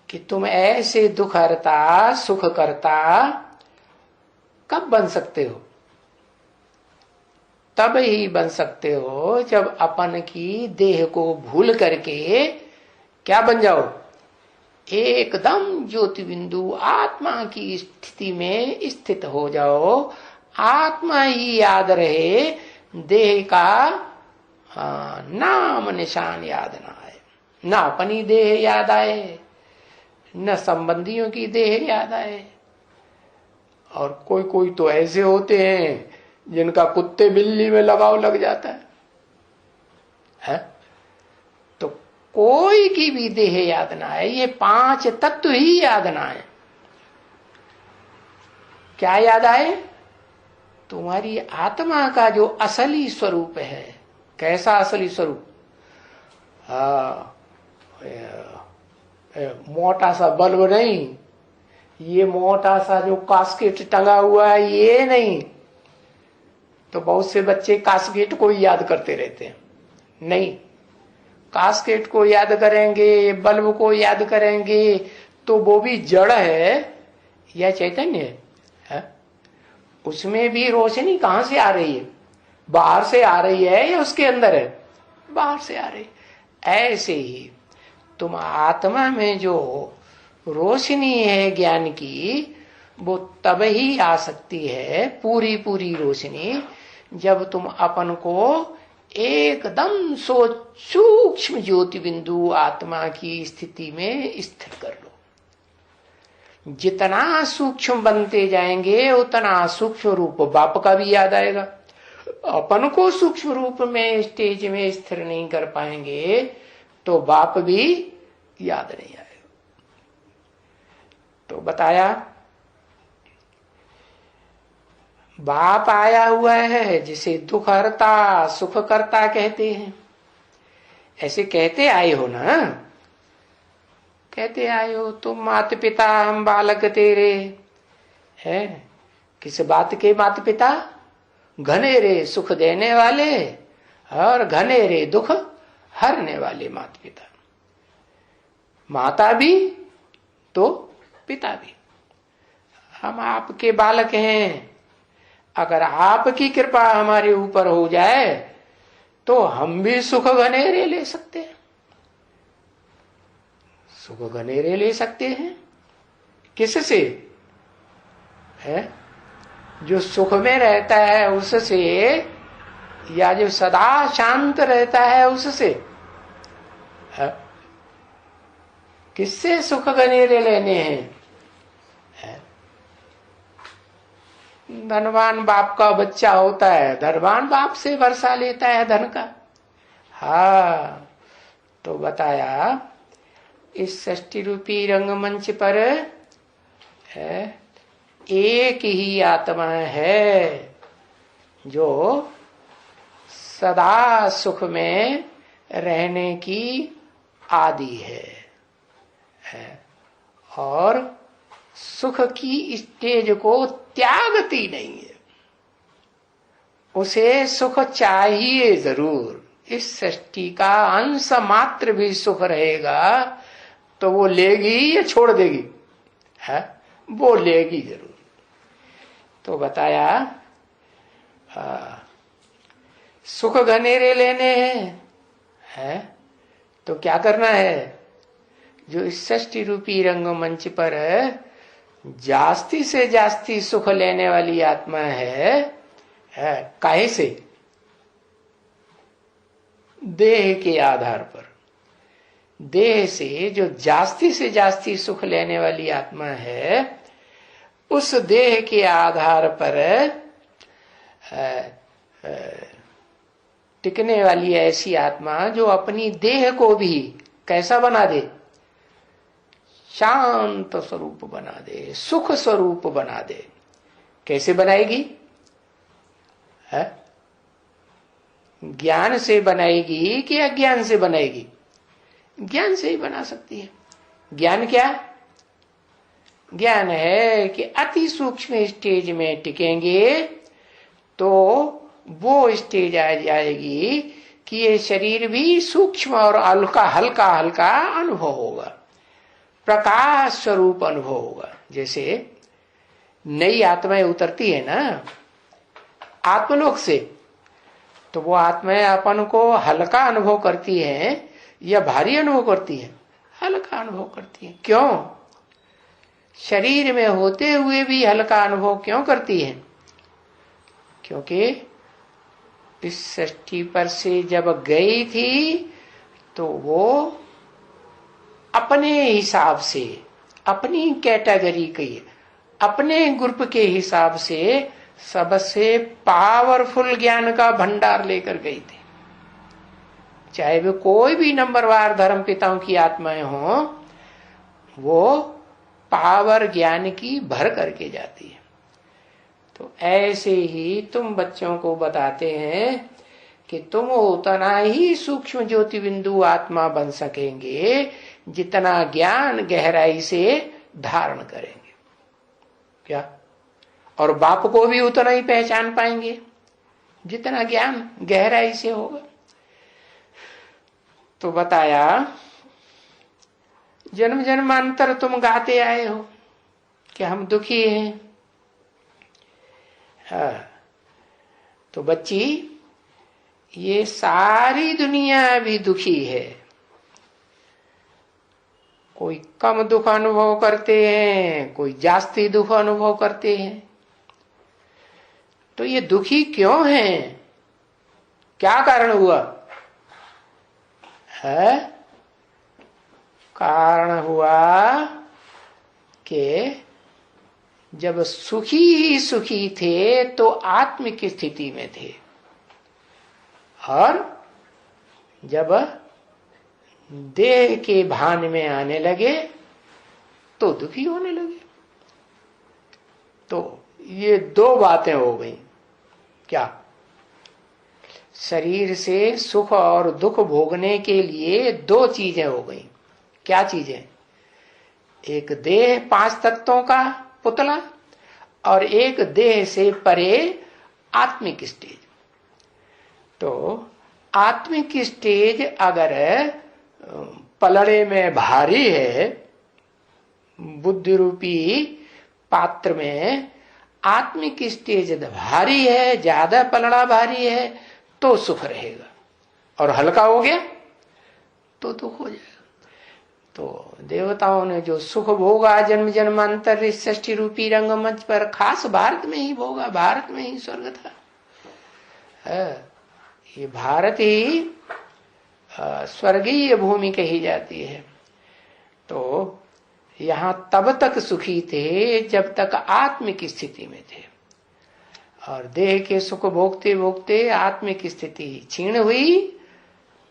कि तुम ऐसे दुख हरता, सुख करता कब बन सकते हो? तब ही बन सकते हो जब अपन की देह को भूल करके क्या बन जाओ? एकदम ज्योति बिंदु आत्मा की स्थिति में स्थित हो जाओ। आत्मा ही याद रहे, देह का नाम निशान याद ना आए, न अपनी देह याद आए, न संबंधियों की देह याद आए। और कोई कोई तो ऐसे होते हैं जिनका कुत्ते बिल्ली में लगाव लग जाता है? तो कोई की भी देह याद ना आए, ये 5 तत्व ही याद ना आए। क्या याद आए? तुम्हारी आत्मा का जो असली स्वरूप है। कैसा असली स्वरूप? मोटा सा बल्ब नहीं, ये मोटा सा जो कास्केट टंगा हुआ है ये नहीं। तो बहुत से बच्चे कास्केट को ही याद करते रहते हैं। नहीं, कास्केट को याद करेंगे, बल्ब को याद करेंगे तो वो भी जड़ है या चैतन्य है? उसमें भी रोशनी कहां से आ रही है? बाहर से आ रही है या उसके अंदर है? बाहर से आ रही। ऐसे ही तुम आत्मा में जो रोशनी है ज्ञान की, वो तब ही आ सकती है, पूरी पूरी रोशनी, जब तुम अपन को एकदम सूक्ष्म ज्योति बिंदु आत्मा की स्थिति में स्थिर कर लो। जितना सूक्ष्म बनते जाएंगे उतना सूक्ष्म रूप बाप का भी याद आएगा। अपन को सूक्ष्म रूप में स्टेज में स्थिर नहीं कर पाएंगे तो बाप भी याद नहीं आएगा। तो बताया बाप आया हुआ है जिसे दुख हरता सुख करता कहते हैं। ऐसे कहते आए हो ना, कहते आए हो तुम माता पिता हम बालक तेरे है। किस बात के माता पिता? घनेरे सुख देने वाले और घनेरे दुख हरने वाले माता पिता। माता भी तो पिता भी। हम आपके बालक हैं। अगर आपकी कृपा हमारे ऊपर हो जाए तो हम भी सुख घनेरे ले सकते हैं। सुख घनेरे ले सकते हैं किससे? है जो सुख में रहता है उससे, या जो सदा शांत रहता है उससे। है? किससे सुख घनेरे लेने हैं? है? धनवान बाप का बच्चा होता है, धनवान बाप से वर्षा लेता है धन का। हाँ, तो बताया इस सृष्टि रूपी रंगमंच पर है एक ही आत्मा है जो सदा सुख में रहने की आदि है और सुख की स्टेज को त्यागती नहीं है। उसे सुख चाहिए जरूर। इस सृष्टि का अंश मात्र भी सुख रहेगा तो वो लेगी या छोड़ देगी? है वो लेगी जरूर। तो बताया सुख घनेरे लेने हैं तो क्या करना है? जो इस सृष्टि रूपी रंगमंच पर जास्ती से जास्ती सुख लेने वाली आत्मा है काहे से? देह के आधार पर। देह से जो जास्ती से जास्ती सुख लेने वाली आत्मा है, उस देह के आधार पर टिकने वाली ऐसी आत्मा जो अपनी देह को भी कैसा बना दे? शांत स्वरूप बना दे, सुख स्वरूप बना दे। कैसे बनाएगी? है? ज्ञान से बनाएगी कि अज्ञान से बनाएगी? ज्ञान से ही बना सकती है। ज्ञान क्या? ज्ञान है कि अति सूक्ष्म स्टेज में टिकेंगे तो वो स्टेज आ जाएगी कि ये शरीर भी सूक्ष्म और हल्का हल्का हल्का अनुभव होगा, प्रकाश स्वरूप अनुभव होगा। जैसे नई आत्माएं उतरती है ना आत्मलोक से, तो वो आत्माएं अपन को हल्का अनुभव करती हैं या भारी अनुभव करती हैं? हल्का अनुभव करती है। क्यों? शरीर में होते हुए भी हल्का अनुभव क्यों करती है? क्योंकि इस सृष्टि पर से जब गई थी तो वो अपने हिसाब से, अपनी कैटेगरी के, अपने ग्रुप के हिसाब से सबसे पावरफुल ज्ञान का भंडार लेकर गई थी। चाहे वे कोई भी नंबरवार धर्म पिताओं की आत्माएं हों, वो पावर ज्ञान की भर करके जाती है। तो ऐसे ही तुम बच्चों को बताते हैं कि तुम उतना ही सूक्ष्म ज्योति बिंदु आत्मा बन सकेंगे जितना ज्ञान गहराई से धारण करेंगे। क्या? और बाप को भी उतना ही पहचान पाएंगे जितना ज्ञान गहराई से होगा। तो बताया जन्म जन्मांतर तुम गाते आए हो कि हम दुखी हैं। हाँ, तो बच्ची ये सारी दुनिया भी दुखी है। कोई कम दुख अनुभव करते हैं, कोई जास्ती दुख अनुभव करते हैं। तो ये दुखी क्यों हैं? क्या कारण हुआ है? कारण हुआ कि जब सुखी ही सुखी थे तो आत्मिक स्थिति में थे, और जब देह के भान में आने लगे तो दुखी होने लगे। तो ये दो बातें हो गई। क्या? शरीर से सुख और दुख भोगने के लिए दो चीजें हो गई। क्या चीजें? एक देह 5 तत्वों का पुतला, और एक देह से परे आत्मिक स्टेज। तो आत्मिक स्टेज अगर पलड़े में भारी है, बुद्धि रूपी पात्र में आत्मिक स्टेज भारी है, ज्यादा पलड़ा भारी है, तो सुख रहेगा, और हल्का हो गया तो दुख हो जाएगा। तो देवताओं ने जो सुख भोगा जन्म जन्मांतर इस सृष्टि रूपी रंगमंच पर, खास भारत में ही भोगा, भारत में ही स्वर्ग था। ये भारत ही स्वर्गीय भूमि कही जाती है। तो यहां तब तक सुखी थे जब तक आत्मिक स्थिति में थे, और देह के सुख भोगते भोगते आत्मिक स्थिति क्षीण हुई,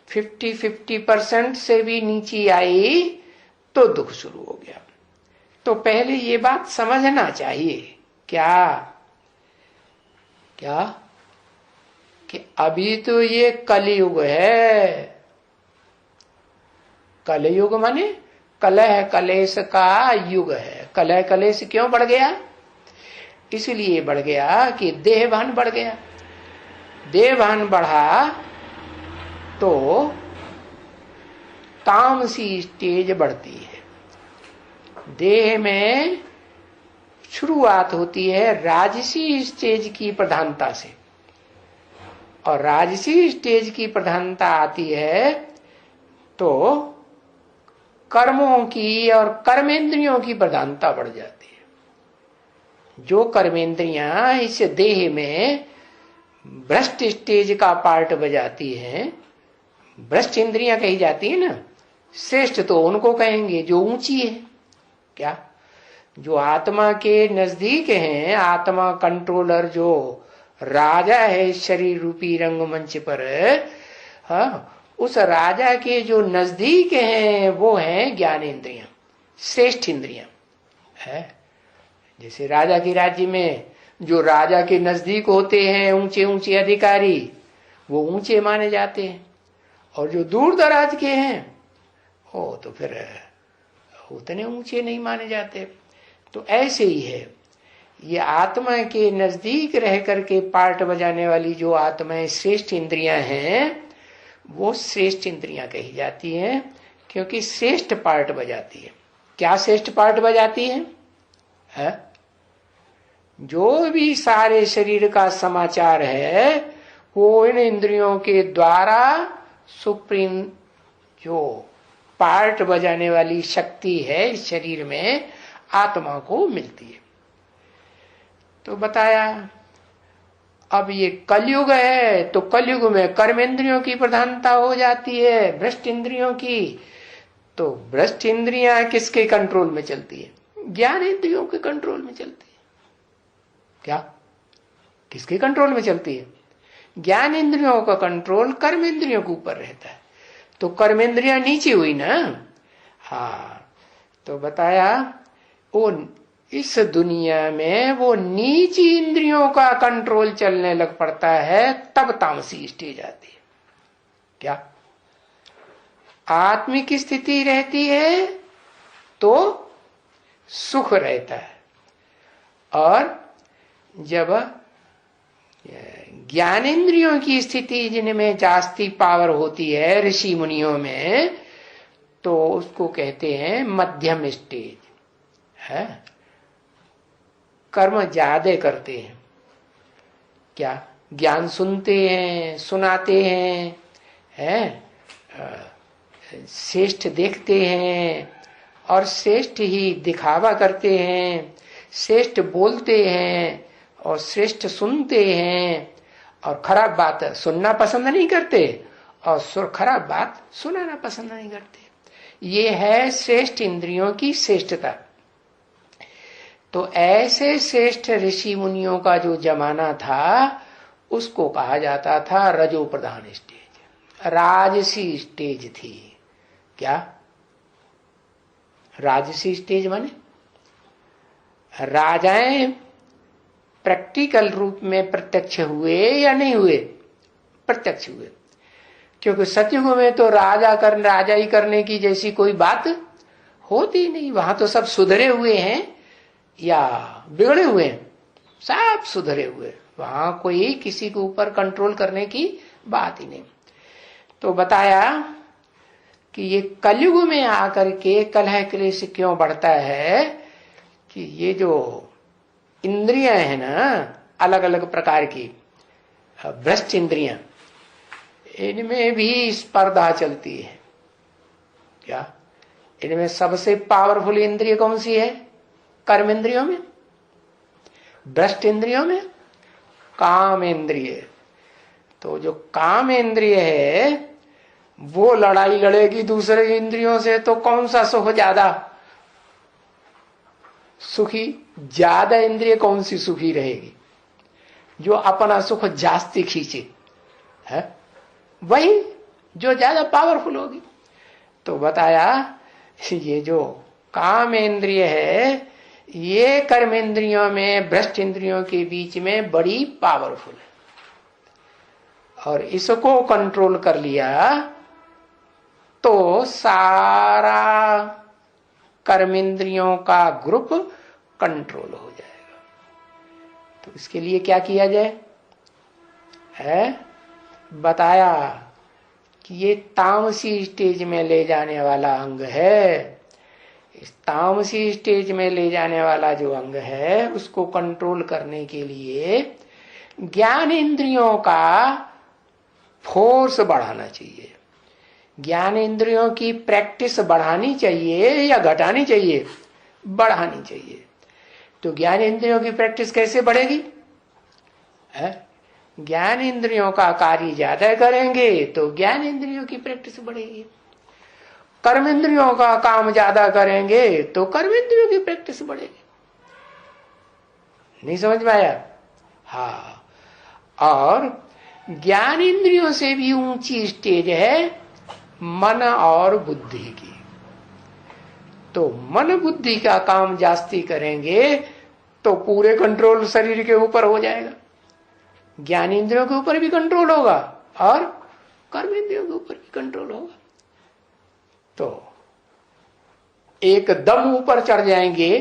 50% से भी नीचे आई तो दुख शुरू हो गया। तो पहले ये बात समझना चाहिए। क्या? क्या? कि अभी तो ये कलयुग है। कलयुग माने कलह कलेश का युग है। कलह कलेश क्यों बढ़ गया? इसलिए बढ़ गया कि देहभान बढ़ गया। देहभान बढ़ा तो तामसी स्टेज बढ़ती है। देह में शुरुआत होती है राजसी स्टेज की प्रधानता से, और राजसी स्टेज की प्रधानता आती है तो कर्मों की और कर्मेंद्रियों की प्रधानता बढ़ जाती है। जो कर्मेंद्रियां इस देह में भ्रष्ट स्टेज का पार्ट बजाती हैं, भ्रष्ट इंद्रियां कही जाती है ना, श्रेष्ठ तो उनको कहेंगे जो ऊंची है। क्या? जो आत्मा के नजदीक हैं, आत्मा कंट्रोलर जो राजा है शरीर रूपी रंगमंच पर, हाँ, उस राजा के जो नजदीक हैं वो हैं ज्ञानेंद्रियां, श्रेष्ठ इंद्रियां है। जैसे राजा के राज्य में जो राजा के नजदीक होते हैं ऊंचे ऊंचे अधिकारी, वो ऊंचे माने जाते हैं, और जो दूर दराज के हैं वो तो फिर उतने ऊंचे नहीं माने जाते। तो ऐसे ही है, ये आत्मा के नजदीक रह करके पार्ट बजाने वाली जो आत्माएं श्रेष्ठ इंद्रियां हैं, वो श्रेष्ठ इंद्रियां कही जाती हैं, क्योंकि श्रेष्ठ पार्ट बजाती है। क्या श्रेष्ठ पार्ट बजाती है? जो भी सारे शरीर का समाचार है वो इन इंद्रियों के द्वारा सुप्रीम जो पार्ट बजाने वाली शक्ति है इस शरीर में, आत्मा को मिलती है। तो बताया अब ये कलयुग है, तो कलयुग में कर्मेंद्रियों की प्रधानता हो जाती है, भ्रष्ट इंद्रियों की। तो भ्रष्ट इंद्रियां किसके कंट्रोल में चलती है? ज्ञान इंद्रियों के कंट्रोल में चलती है। क्या? किसके कंट्रोल में चलती है? ज्ञान इंद्रियों का कंट्रोल कर्म इंद्रियों के ऊपर रहता है। तो कर्मेंद्रियां नीचे हुई ना। हाँ, तो बताया वो इस दुनिया में वो नीची इंद्रियों का कंट्रोल चलने लग पड़ता है, तब तामसी स्टेज आती है। क्या? आत्मिक स्थिति रहती है तो सुख रहता है, और जब ज्ञानेंद्रियों की स्थिति जिनमें जास्ती पावर होती है ऋषि मुनियों में, तो उसको कहते हैं मध्यम स्टेज है। कर्म ज्यादा करते हैं। क्या? ज्ञान सुनते हैं, सुनाते हैं, श्रेष्ठ देखते हैं और श्रेष्ठ ही दिखावा करते हैं, श्रेष्ठ बोलते हैं और श्रेष्ठ सुनते हैं, और खराब बात सुनना पसंद नहीं करते और खराब बात सुनाना पसंद नहीं करते। ये है श्रेष्ठ इंद्रियों की श्रेष्ठता। तो ऐसे श्रेष्ठ ऋषि मुनियों का जो जमाना था उसको कहा जाता था रजो प्रधान स्टेज, राजसी स्टेज थी। क्या? राजसी स्टेज माने राजाएं प्रैक्टिकल रूप में प्रत्यक्ष हुए या नहीं हुए? प्रत्यक्ष हुए। क्योंकि सतयुग में तो राजा ही करने की जैसी कोई बात होती नहीं। वहां तो सब सुधरे हुए हैं या बिगड़े हुए हैं, सब सुधरे हुए। वहां कोई किसी के ऊपर कंट्रोल करने की बात ही नहीं। तो बताया कि ये कलयुग में आकर के कलह क्लेश क्यों बढ़ता है कि ये जो इंद्रियां है ना, अलग अलग प्रकार की भ्रष्ट इंद्रियां, इनमें भी स्पर्धा चलती है। क्या? इनमें सबसे पावरफुल इंद्रिय कौन सी है? कर्म इंद्रियों में। भ्रष्ट इंद्रियों में काम इंद्रिय। तो जो काम इंद्रिय है वो लड़ाई लड़ेगी दूसरे इंद्रियों से, तो कौन सा सुख ज्यादा सुखी? ज्यादा इंद्रिय कौन सी सुखी रहेगी? जो अपना सुख जास्ती खींचे है, वही जो ज्यादा पावरफुल होगी। तो बताया ये जो काम इंद्रिय है ये कर्म इंद्रियों में, भ्रष्ट इंद्रियों के बीच में बड़ी पावरफुल है, और इसको कंट्रोल कर लिया तो सारा कर्मेंद्रियों का ग्रुप कंट्रोल हो जाएगा। तो इसके लिए क्या किया जाए है? बताया कि ये तामसी स्टेज में ले जाने वाला अंग है। इस तामसी स्टेज में ले जाने वाला जो अंग है उसको कंट्रोल करने के लिए ज्ञान इंद्रियों का फोर्स बढ़ाना चाहिए। ज्ञान इंद्रियों की प्रैक्टिस बढ़ानी चाहिए या घटानी चाहिए? बढ़ानी चाहिए। तो ज्ञान इंद्रियों की प्रैक्टिस कैसे बढ़ेगी है? ज्ञान इंद्रियों का कार्य ज्यादा करेंगे तो ज्ञान इंद्रियों की प्रैक्टिस बढ़ेगी। कर्म इंद्रियों का काम ज्यादा करेंगे तो कर्म इंद्रियों की प्रैक्टिस बढ़ेगी। नहीं समझ में आया? हाँ। और ज्ञान इंद्रियों से भी ऊंची स्टेज है मन और बुद्धि की। तो मन बुद्धि का काम जास्ती करेंगे तो पूरे कंट्रोल शरीर के ऊपर हो जाएगा। ज्ञान इंद्रियों के ऊपर भी कंट्रोल होगा और कर्म इंद्रियों के ऊपर भी कंट्रोल होगा। तो एकदम ऊपर चढ़ जाएंगे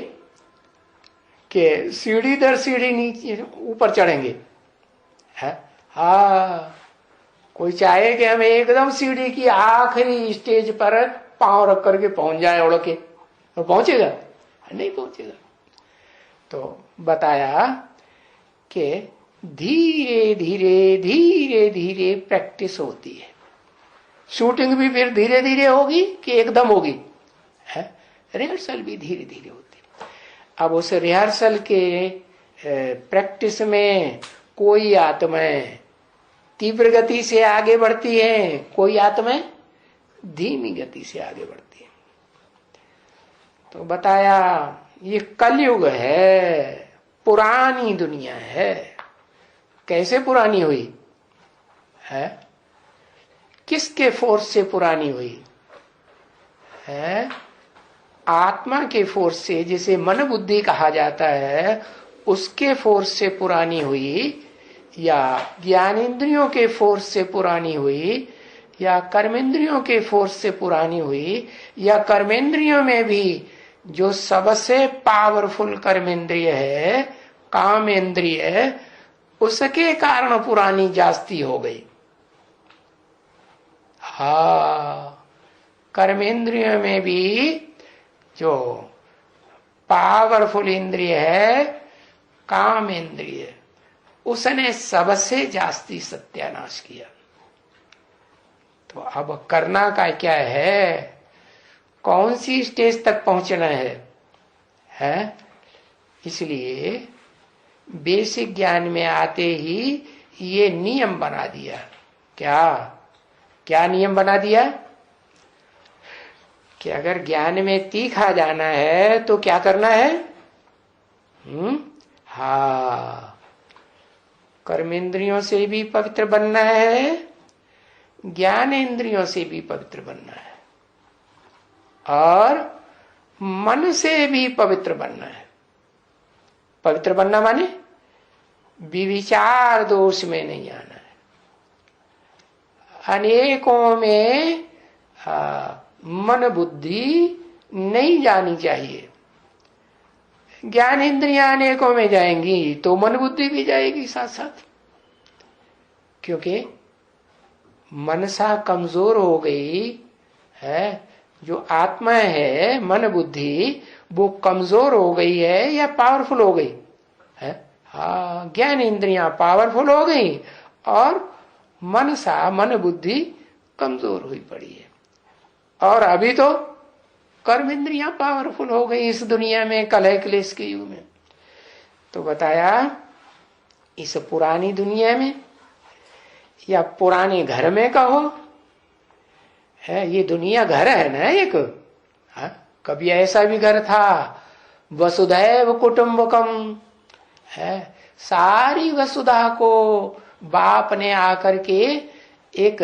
कि सीढ़ी दर सीढ़ी नीचे ऊपर चढ़ेंगे है। हाँ, कोई चाहे कि हम एकदम सीढ़ी की आखिरी स्टेज पर पांव रख करके पहुंच जाए उड़ के, तो पहुंचेगा? नहीं पहुंचेगा। तो बताया कि धीरे धीरे धीरे धीरे प्रैक्टिस होती है। शूटिंग भी फिर धीरे धीरे होगी कि एकदम होगी? है, रिहर्सल भी धीरे धीरे होती। अब उस रिहर्सल के प्रैक्टिस में कोई आत्माएं तीव्र गति से आगे बढ़ती है, कोई आत्माएं धीमी गति से आगे बढ़ती है। तो बताया ये कलयुग है, पुरानी दुनिया है। कैसे पुरानी हुई है? किसके फोर्स से पुरानी हुई है? आत्मा के फोर्स से, जिसे मन बुद्धि कहा जाता है, उसके फोर्स से पुरानी हुई, या ज्ञानेंद्रियों के फोर्स से पुरानी हुई, या कर्मेंद्रियों के फोर्स से पुरानी हुई, या कर्मेंद्रियों में भी जो सबसे पावरफुल कर्मेंद्रिय है, कामेंद्रिय, उसके कारण पुरानी जास्ती हो गई। कर्मेंद्रियों में भी जो पावरफुल इंद्रिय है, काम इंद्रिय, उसने सबसे जास्ती सत्यानाश किया। तो अब करना का क्या है? कौन सी स्टेज तक पहुंचना है? इसलिए बेसिक ज्ञान में आते ही ये नियम बना दिया। क्या नियम बना दिया? कि अगर ज्ञान में तीखा जाना है तो क्या करना है? कर्मेंद्रियों से भी पवित्र बनना है, ज्ञान इंद्रियों से भी पवित्र बनना है, और मन से भी पवित्र बनना है। पवित्र बनना माने विविचार दोष में नहीं आना है। अनेकों में मन बुद्धि नहीं जानी चाहिए। ज्ञान इंद्रियां अनेकों में जाएंगी तो मन बुद्धि भी जाएगी साथ साथ, क्योंकि मनसा कमजोर हो गई है। जो आत्मा है, मन बुद्धि, वो कमजोर हो गई है या पावरफुल हो गई है? ज्ञान इंद्रियां पावरफुल हो गई और मनसा, मन बुद्धि कमजोर हुई पड़ी है। और अभी तो कर्म इंद्रियां पावरफुल हो गई इस दुनिया में, कलह क्लेश के युग में। तो बताया इस पुरानी दुनिया में या पुराने घर में कहो, है ये दुनिया घर है ना एक। कभी ऐसा भी घर था, वसुधैव कुटुंबकम है, सारी वसुधा को बाप ने आकर के एक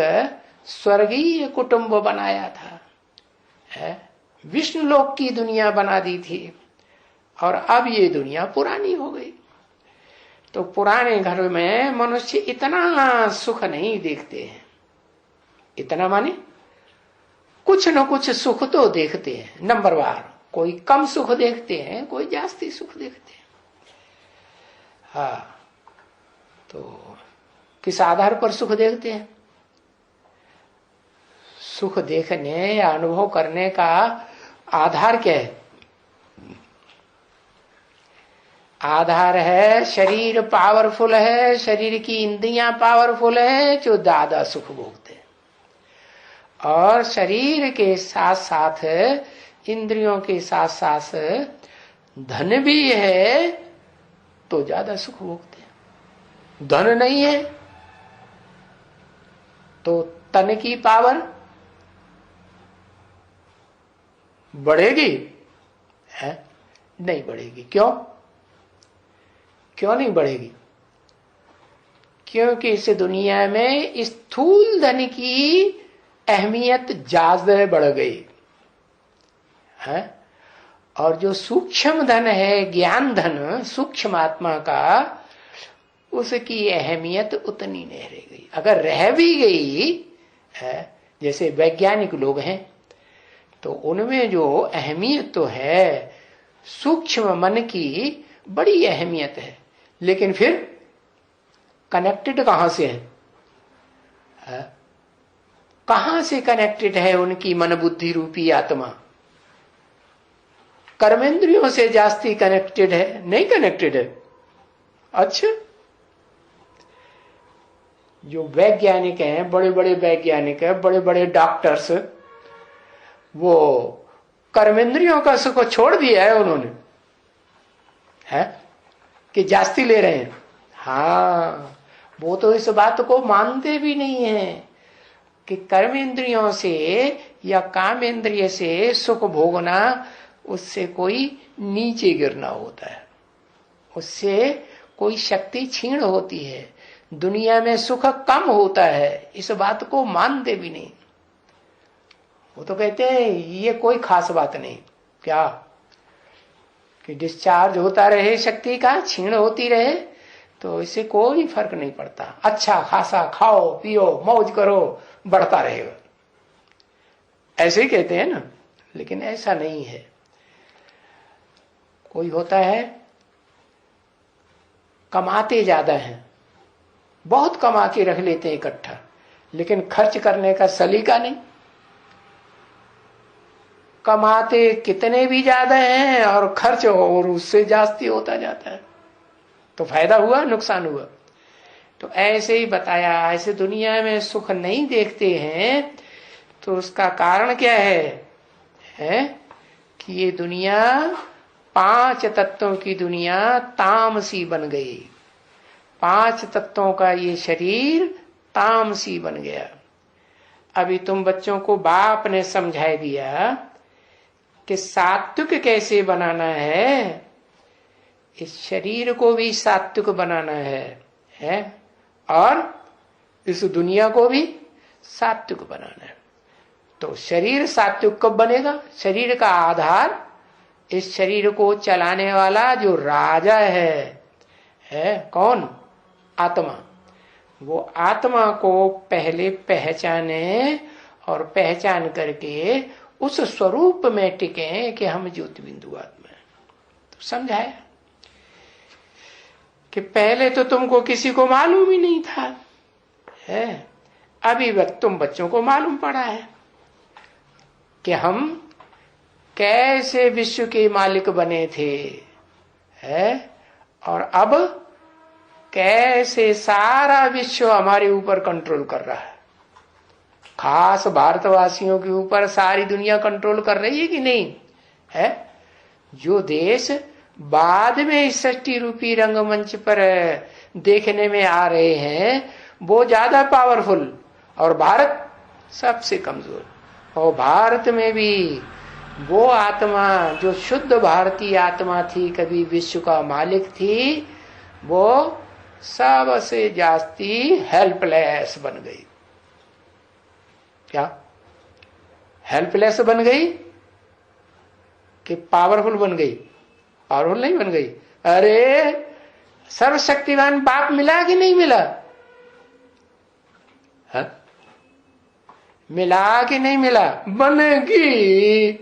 स्वर्गीय कुटुंब बनाया था, है विष्णु लोक की दुनिया बना दी थी। और अब ये दुनिया पुरानी हो गई। तो पुराने घर में मनुष्य इतना सुख नहीं देखते हैं। इतना माने कुछ न कुछ सुख तो देखते हैं नंबरवार। कोई कम सुख देखते हैं, कोई जास्ती सुख देखते हैं। तो किस आधार पर सुख देखते हैं? सुख देखने या अनुभव करने का आधार क्या है? आधार है शरीर पावरफुल है, शरीर की इंद्रियां पावरफुल है जो ज्यादा सुख भोगते हैं, और शरीर के साथ साथ इंद्रियों के साथ साथ धन भी है तो ज्यादा सुख भोगते हैं। धन नहीं है तो तन की पावर बढ़ेगी है? नहीं बढ़ेगी। क्यों नहीं बढ़ेगी? क्योंकि इस दुनिया में स्थूल धन की अहमियत ज्यादा बढ़ गई है, और जो सूक्ष्म धन है, ज्ञान धन, सूक्ष्म आत्मा का, उसकी अहमियत उतनी नहीं रह गई। अगर रह भी गई है, जैसे वैज्ञानिक लोग हैं, तो उनमें जो अहमियत तो है, सूक्ष्म मन की बड़ी अहमियत है, लेकिन फिर कनेक्टेड कहां से है? कहां से कनेक्टेड है उनकी मन बुद्धि रूपी आत्मा? कर्मेंद्रियों से जास्ती कनेक्टेड है? नहीं कनेक्टेड है। अच्छा, जो वैज्ञानिक हैं, बड़े बड़े वैज्ञानिक हैं, बड़े बड़े डॉक्टर्स, वो कर्मेंद्रियों का सुख छोड़ दिया है उन्होंने, है कि जास्ती ले रहे हैं। हाँ, वो तो इस बात को मानते भी नहीं है कि कर्मेंद्रियों से या कामेंद्रिय से सुख भोगना, उससे कोई नीचे गिरना होता है, उससे कोई शक्ति क्षीण होती है, दुनिया में सुख कम होता है, इस बात को मानते भी नहीं। वो तो कहते हैं ये कोई खास बात नहीं, क्या कि डिस्चार्ज होता रहे शक्ति का, क्षीण होती रहे, तो इससे कोई फर्क नहीं पड़ता, अच्छा खासा खाओ पियो मौज करो, बढ़ता रहेगा, ऐसे ही कहते हैं ना। लेकिन ऐसा नहीं है। कोई होता है कमाते ज्यादा हैं, बहुत कमा के रख लेते हैं इकट्ठा, लेकिन खर्च करने का सलीका नहीं। कमाते कितने भी ज्यादा हैं और खर्च और उससे जास्ती होता जाता है, तो फायदा हुआ नुकसान हुआ। तो ऐसे ही बताया, ऐसे दुनिया में सुख नहीं देखते हैं, तो उसका कारण क्या है कि ये दुनिया 5 तत्वों की दुनिया तामसी बन गई। 5 तत्वों का ये शरीर तामसी बन गया। अभी तुम बच्चों को बाप ने समझा दिया कि सात्विक कैसे बनाना है, इस शरीर को भी सात्विक बनाना है और इस दुनिया को भी सात्विक बनाना है। तो शरीर सात्विक कब बनेगा? शरीर का आधार, इस शरीर को चलाने वाला जो राजा है कौन? आत्मा। वो आत्मा को पहले पहचाने और पहचान करके उस स्वरूप में टिके कि हम ज्योति बिंदु आत्मा है। तो समझाया कि पहले तो तुमको किसी को मालूम ही नहीं था, है अभी तुम बच्चों को मालूम पड़ा है कि हम कैसे विश्व के मालिक बने थे, है और अब कैसे सारा विश्व हमारे ऊपर कंट्रोल कर रहा है। खास भारतवासियों के ऊपर सारी दुनिया कंट्रोल कर रही है कि नहीं है? जो देश बाद में इस सृष्टि रूपी रंगमंच पर देखने में आ रहे हैं वो ज्यादा पावरफुल और भारत सबसे कमजोर। और भारत में भी वो आत्मा जो शुद्ध भारतीय आत्मा थी, कभी विश्व का मालिक थी, वो सबसे जास्ती हेल्पलेस बन गई। क्या हेल्पलेस बन गई कि पावरफुल बन गई? पावरफुल नहीं बन गई। अरे सर्वशक्तिमान बाप मिला कि नहीं मिला? है? मिला कि नहीं मिला? बनेगी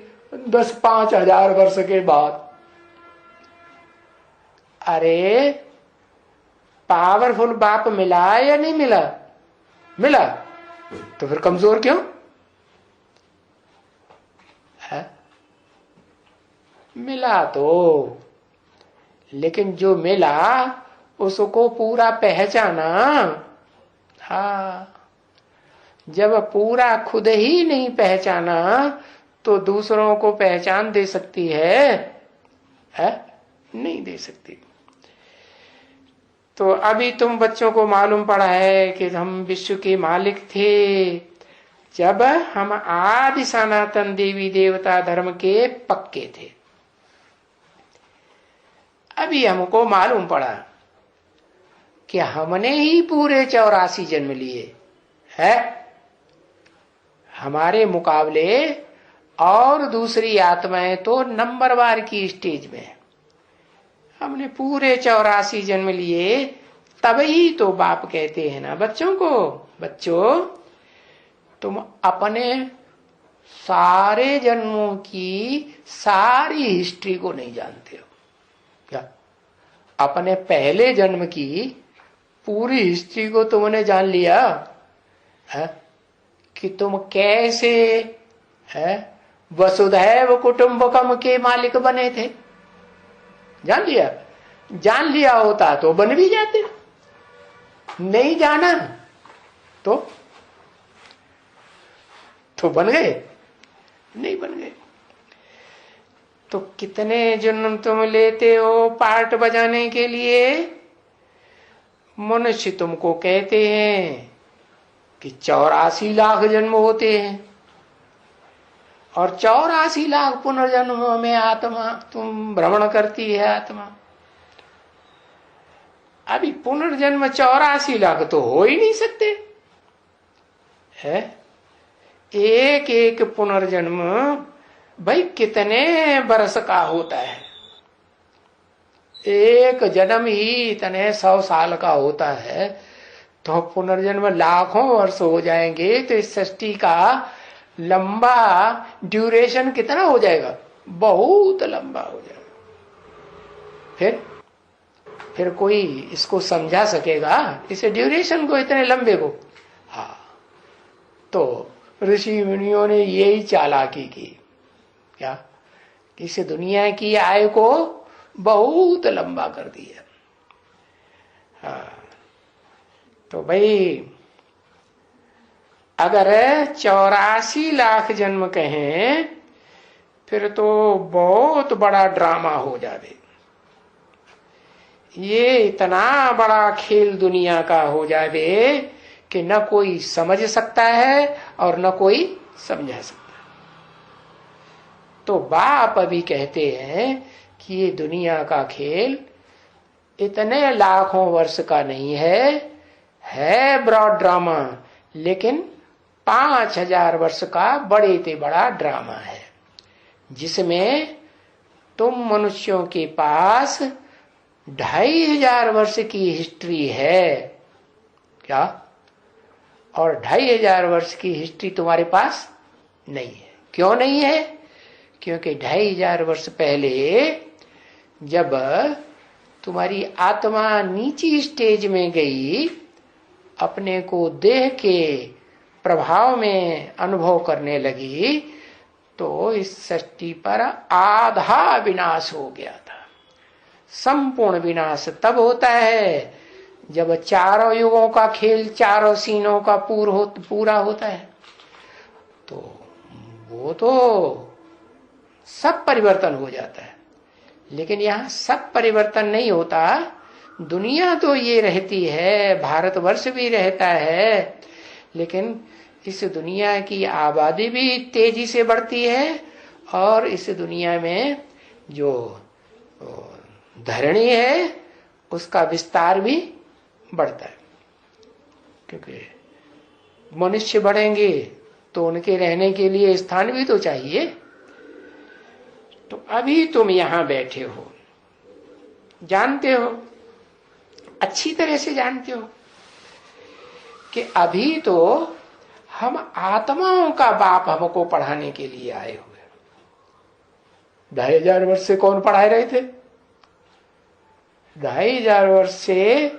10-5 हजार वर्ष के बाद। अरे पावरफुल बाप मिला या नहीं मिला? मिला। तो फिर कमजोर क्यों है? मिला तो, लेकिन जो मिला उसको पूरा पहचाना। हाँ, जब पूरा खुद ही नहीं पहचाना तो दूसरों को पहचान दे सकती है? नहीं दे सकती। तो अभी तुम बच्चों को मालूम पड़ा है कि हम विश्व के मालिक थे जब हम आदि सनातन देवी देवता धर्म के पक्के थे। अभी हमको मालूम पड़ा कि हमने ही पूरे 84 जन्म लिए है। हमारे मुकाबले और दूसरी आत्माएं तो नंबरवार की स्टेज में है। हमने पूरे 84 जन्म लिए, तभी तो बाप कहते हैं ना बच्चों को, बच्चों तुम अपने सारे जन्मों की सारी हिस्ट्री को नहीं जानते हो। क्या अपने पहले जन्म की पूरी हिस्ट्री को तुमने जान लिया है कि तुम कैसे है वसुधैव कुटुंबकम के मालिक बने थे? जान लिया? जान लिया होता तो बन भी जाते। नहीं जाना तो बन गए? नहीं बन गए। तो कितने जन्म तुम लेते हो पार्ट बजाने के लिए? मनुष्य तुमको कहते हैं कि 84 लाख जन्म होते हैं, और 84 लाख पुनर्जन्म में आत्मा तुम भ्रमण करती है आत्मा। अभी पुनर्जन्म 84 लाख तो हो ही नहीं सकते है। एक एक पुनर्जन्म भाई कितने वर्ष का होता है? एक जन्म ही इतने 100 साल का होता है, तो पुनर्जन्म लाखों वर्ष हो जाएंगे, तो इस सृष्टि का लंबा ड्यूरेशन कितना हो जाएगा? बहुत लंबा हो जाएगा। फिर कोई इसको समझा सकेगा इसे ड्यूरेशन को, इतने लंबे को? हाँ, तो ऋषि मुनियों ने यही चालाकी की, क्या? इस दुनिया की आयु को बहुत लंबा कर दिया। हाँ, तो भाई अगर 84 लाख जन्म कहें, फिर तो बहुत बड़ा ड्रामा हो जाए। ये इतना बड़ा खेल दुनिया का हो जाए कि न कोई समझ सकता है और न कोई समझा सकता। तो बाप अभी कहते हैं कि ये दुनिया का खेल इतने लाखों वर्ष का नहीं है ब्रॉड ड्रामा, लेकिन 5000 वर्ष का बड़े से बड़ा ड्रामा है, जिसमें तुम मनुष्यों के पास 2500 वर्ष की हिस्ट्री है। क्या? और 2500 वर्ष की हिस्ट्री तुम्हारे पास नहीं है। क्यों नहीं है? क्योंकि 2500 वर्ष पहले जब तुम्हारी आत्मा नीची स्टेज में गई, अपने को देह के प्रभाव में अनुभव करने लगी, तो इस सृष्टि पर आधा विनाश हो गया था। संपूर्ण विनाश तब होता है जब चारों युगों का खेल, चारों सीनों का पूरा होता है। तो वो तो सब परिवर्तन हो जाता है, लेकिन यहाँ सब परिवर्तन नहीं होता। दुनिया तो ये रहती है, भारतवर्ष भी रहता है, लेकिन इस दुनिया की आबादी भी तेजी से बढ़ती है, और इस दुनिया में जो धरणी है उसका विस्तार भी बढ़ता है। क्योंकि मनुष्य बढ़ेंगे तो उनके रहने के लिए स्थान भी तो चाहिए। तो अभी तुम यहां बैठे हो, जानते हो, अच्छी तरह से जानते हो कि अभी तो हम आत्माओं का बाप हमको पढ़ाने के लिए आए हुए। 2500 वर्ष से कौन पढ़ाए रहे थे? 2500 वर्ष से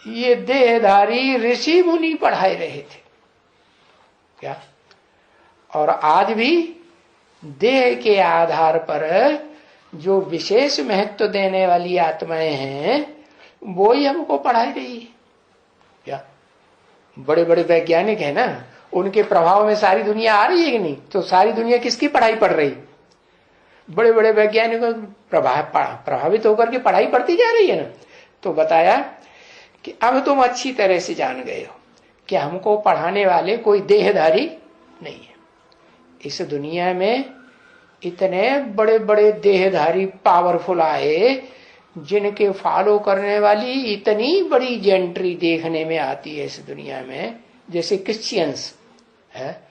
ये देहधारी ऋषि मुनि पढ़ाए रहे थे। क्या? और आज भी देह के आधार पर जो विशेष महत्व देने वाली आत्माएं हैं, वो ही हमको पढ़ाई रही है। क्या? बड़े बड़े वैज्ञानिक है ना, उनके प्रभाव में सारी दुनिया आ रही है कि नहीं? तो सारी दुनिया किसकी पढ़ाई पढ़ रही? बड़े बड़े वैज्ञानिकों प्रभावित होकर के पढ़ाई पढ़ती जा रही है ना। तो बताया कि अब तुम अच्छी तरह से जान गए हो कि हमको पढ़ाने वाले कोई देहधारी नहीं है। इस दुनिया में इतने बड़े बड़े देहधारी पावरफुल आए, जिनके फॉलो करने वाली इतनी बड़ी जेंट्री देखने में आती है इस दुनिया में। जैसे क्रिश्चियंस है,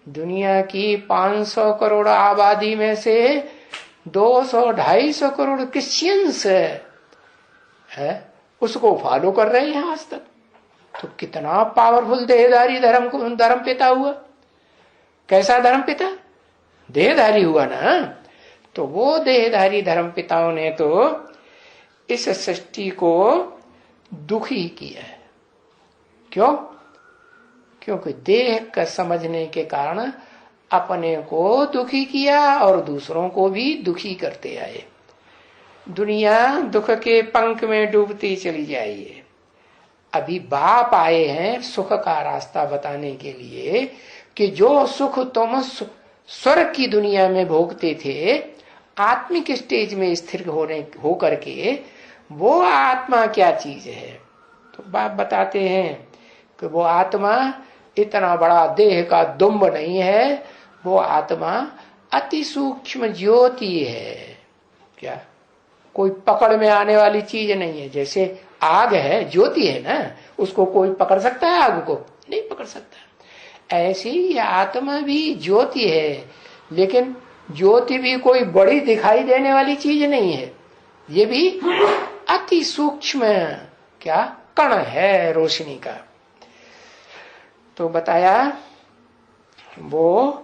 दुनिया की 500 करोड़ आबादी में से 200-250 करोड़ क्रिश्चियंस है, उसको फॉलो कर रहे हैं आज तक। तो कितना पावरफुल देहधारी धर्म पिता हुआ। कैसा धर्म पिता? देहधारी हुआ ना। तो वो देहधारी धर्म पिताओं ने तो इस सृष्टि को दुखी किया है। क्यों? क्योंकि देह का समझने के कारण अपने को दुखी किया और दूसरों को भी दुखी करते आए। दुनिया दुख के पंख में डूबती चली जाइए। अभी बाप आए हैं सुख का रास्ता बताने के लिए कि जो सुख तुम स्वर्ग की दुनिया में भोगते थे, आत्मिक स्टेज में स्थिर हो करके, वो आत्मा क्या चीज है। तो बाप बताते हैं कि वो आत्मा इतना बड़ा देह का दुम्ब नहीं है, वो आत्मा अति सूक्ष्म ज्योति है। क्या कोई पकड़ में आने वाली चीज नहीं है। जैसे आग है, ज्योति है ना, उसको कोई पकड़ सकता है? आग को नहीं पकड़ सकता। ऐसी ये आत्मा भी ज्योति है, लेकिन ज्योति भी कोई बड़ी दिखाई देने वाली चीज नहीं है। ये भी अति सूक्ष्म क्या कण है रोशनी का। तो बताया वो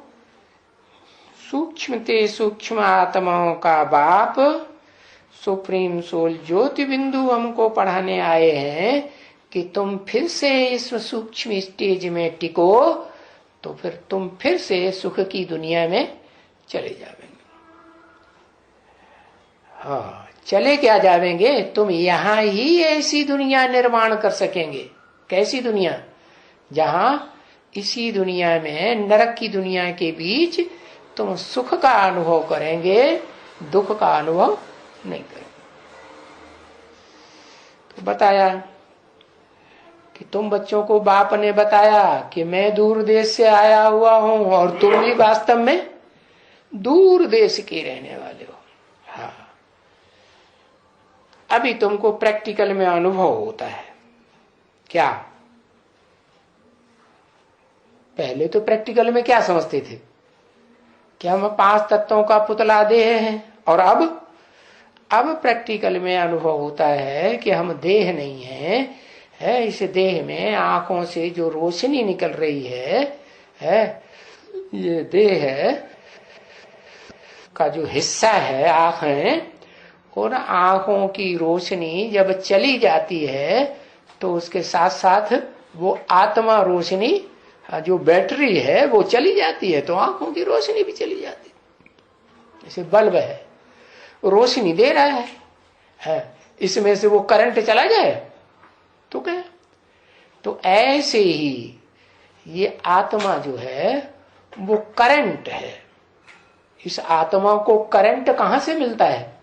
सूक्ष्मते सूक्ष्म आत्माओं का बाप सुप्रीम सोल ज्योति बिंदु हमको पढ़ाने आए हैं कि तुम फिर से इस सूक्ष्म स्टेज में टिको, तो फिर तुम फिर से सुख की दुनिया में चले जावेंगे। हाँ, चले क्या जावेंगे, तुम यहां ही ऐसी दुनिया निर्माण कर सकेंगे। कैसी दुनिया? जहां इसी दुनिया में, नरक की दुनिया के बीच तुम सुख का अनुभव करेंगे, दुख का अनुभव नहीं करेंगे। तो बताया कि तुम बच्चों को बाप ने बताया कि मैं दूर देश से आया हुआ हूं और तुम भी वास्तव में दूर देश के रहने वाले हो। हाँ, अभी तुमको प्रैक्टिकल में अनुभव होता है। क्या पहले तो प्रैक्टिकल में क्या समझते थे कि हम 5 तत्वों का पुतला देह हैं, और अब प्रैक्टिकल में अनुभव होता है कि हम देह नहीं है। इस देह में आंखों से जो रोशनी निकल रही है ये देह का जो हिस्सा है आंखें, और आंखों की रोशनी जब चली जाती है तो उसके साथ साथ वो आत्मा रोशनी जो बैटरी है वो चली जाती है, तो आंखों की रोशनी भी चली जाती है। जैसे बल्ब है, रोशनी दे रहा है, इसमें से वो करंट चला जाए तो क्या? तो ऐसे ही ये आत्मा जो है वो करंट है। इस आत्मा को करंट कहां से मिलता है?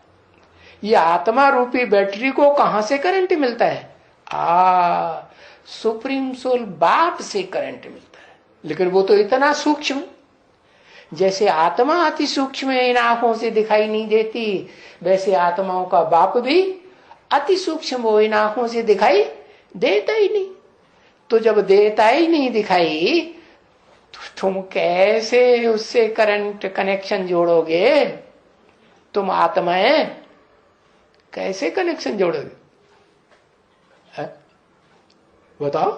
ये आत्मा रूपी बैटरी को कहां से करंट मिलता है? सुप्रीम सोल बाप से करंट मिलता है। लेकिन वो तो इतना सूक्ष्म, जैसे आत्मा अति सूक्ष्म इन आंखों से दिखाई नहीं देती, वैसे आत्माओं का बाप भी अति सूक्ष्म, वो इन आंखों से दिखाई देता ही नहीं। तो जब देता ही नहीं दिखाई, तो तुम कैसे उससे करंट कनेक्शन जोड़ोगे? तुम आत्माएं कैसे कनेक्शन जोड़ोगे? बताओ।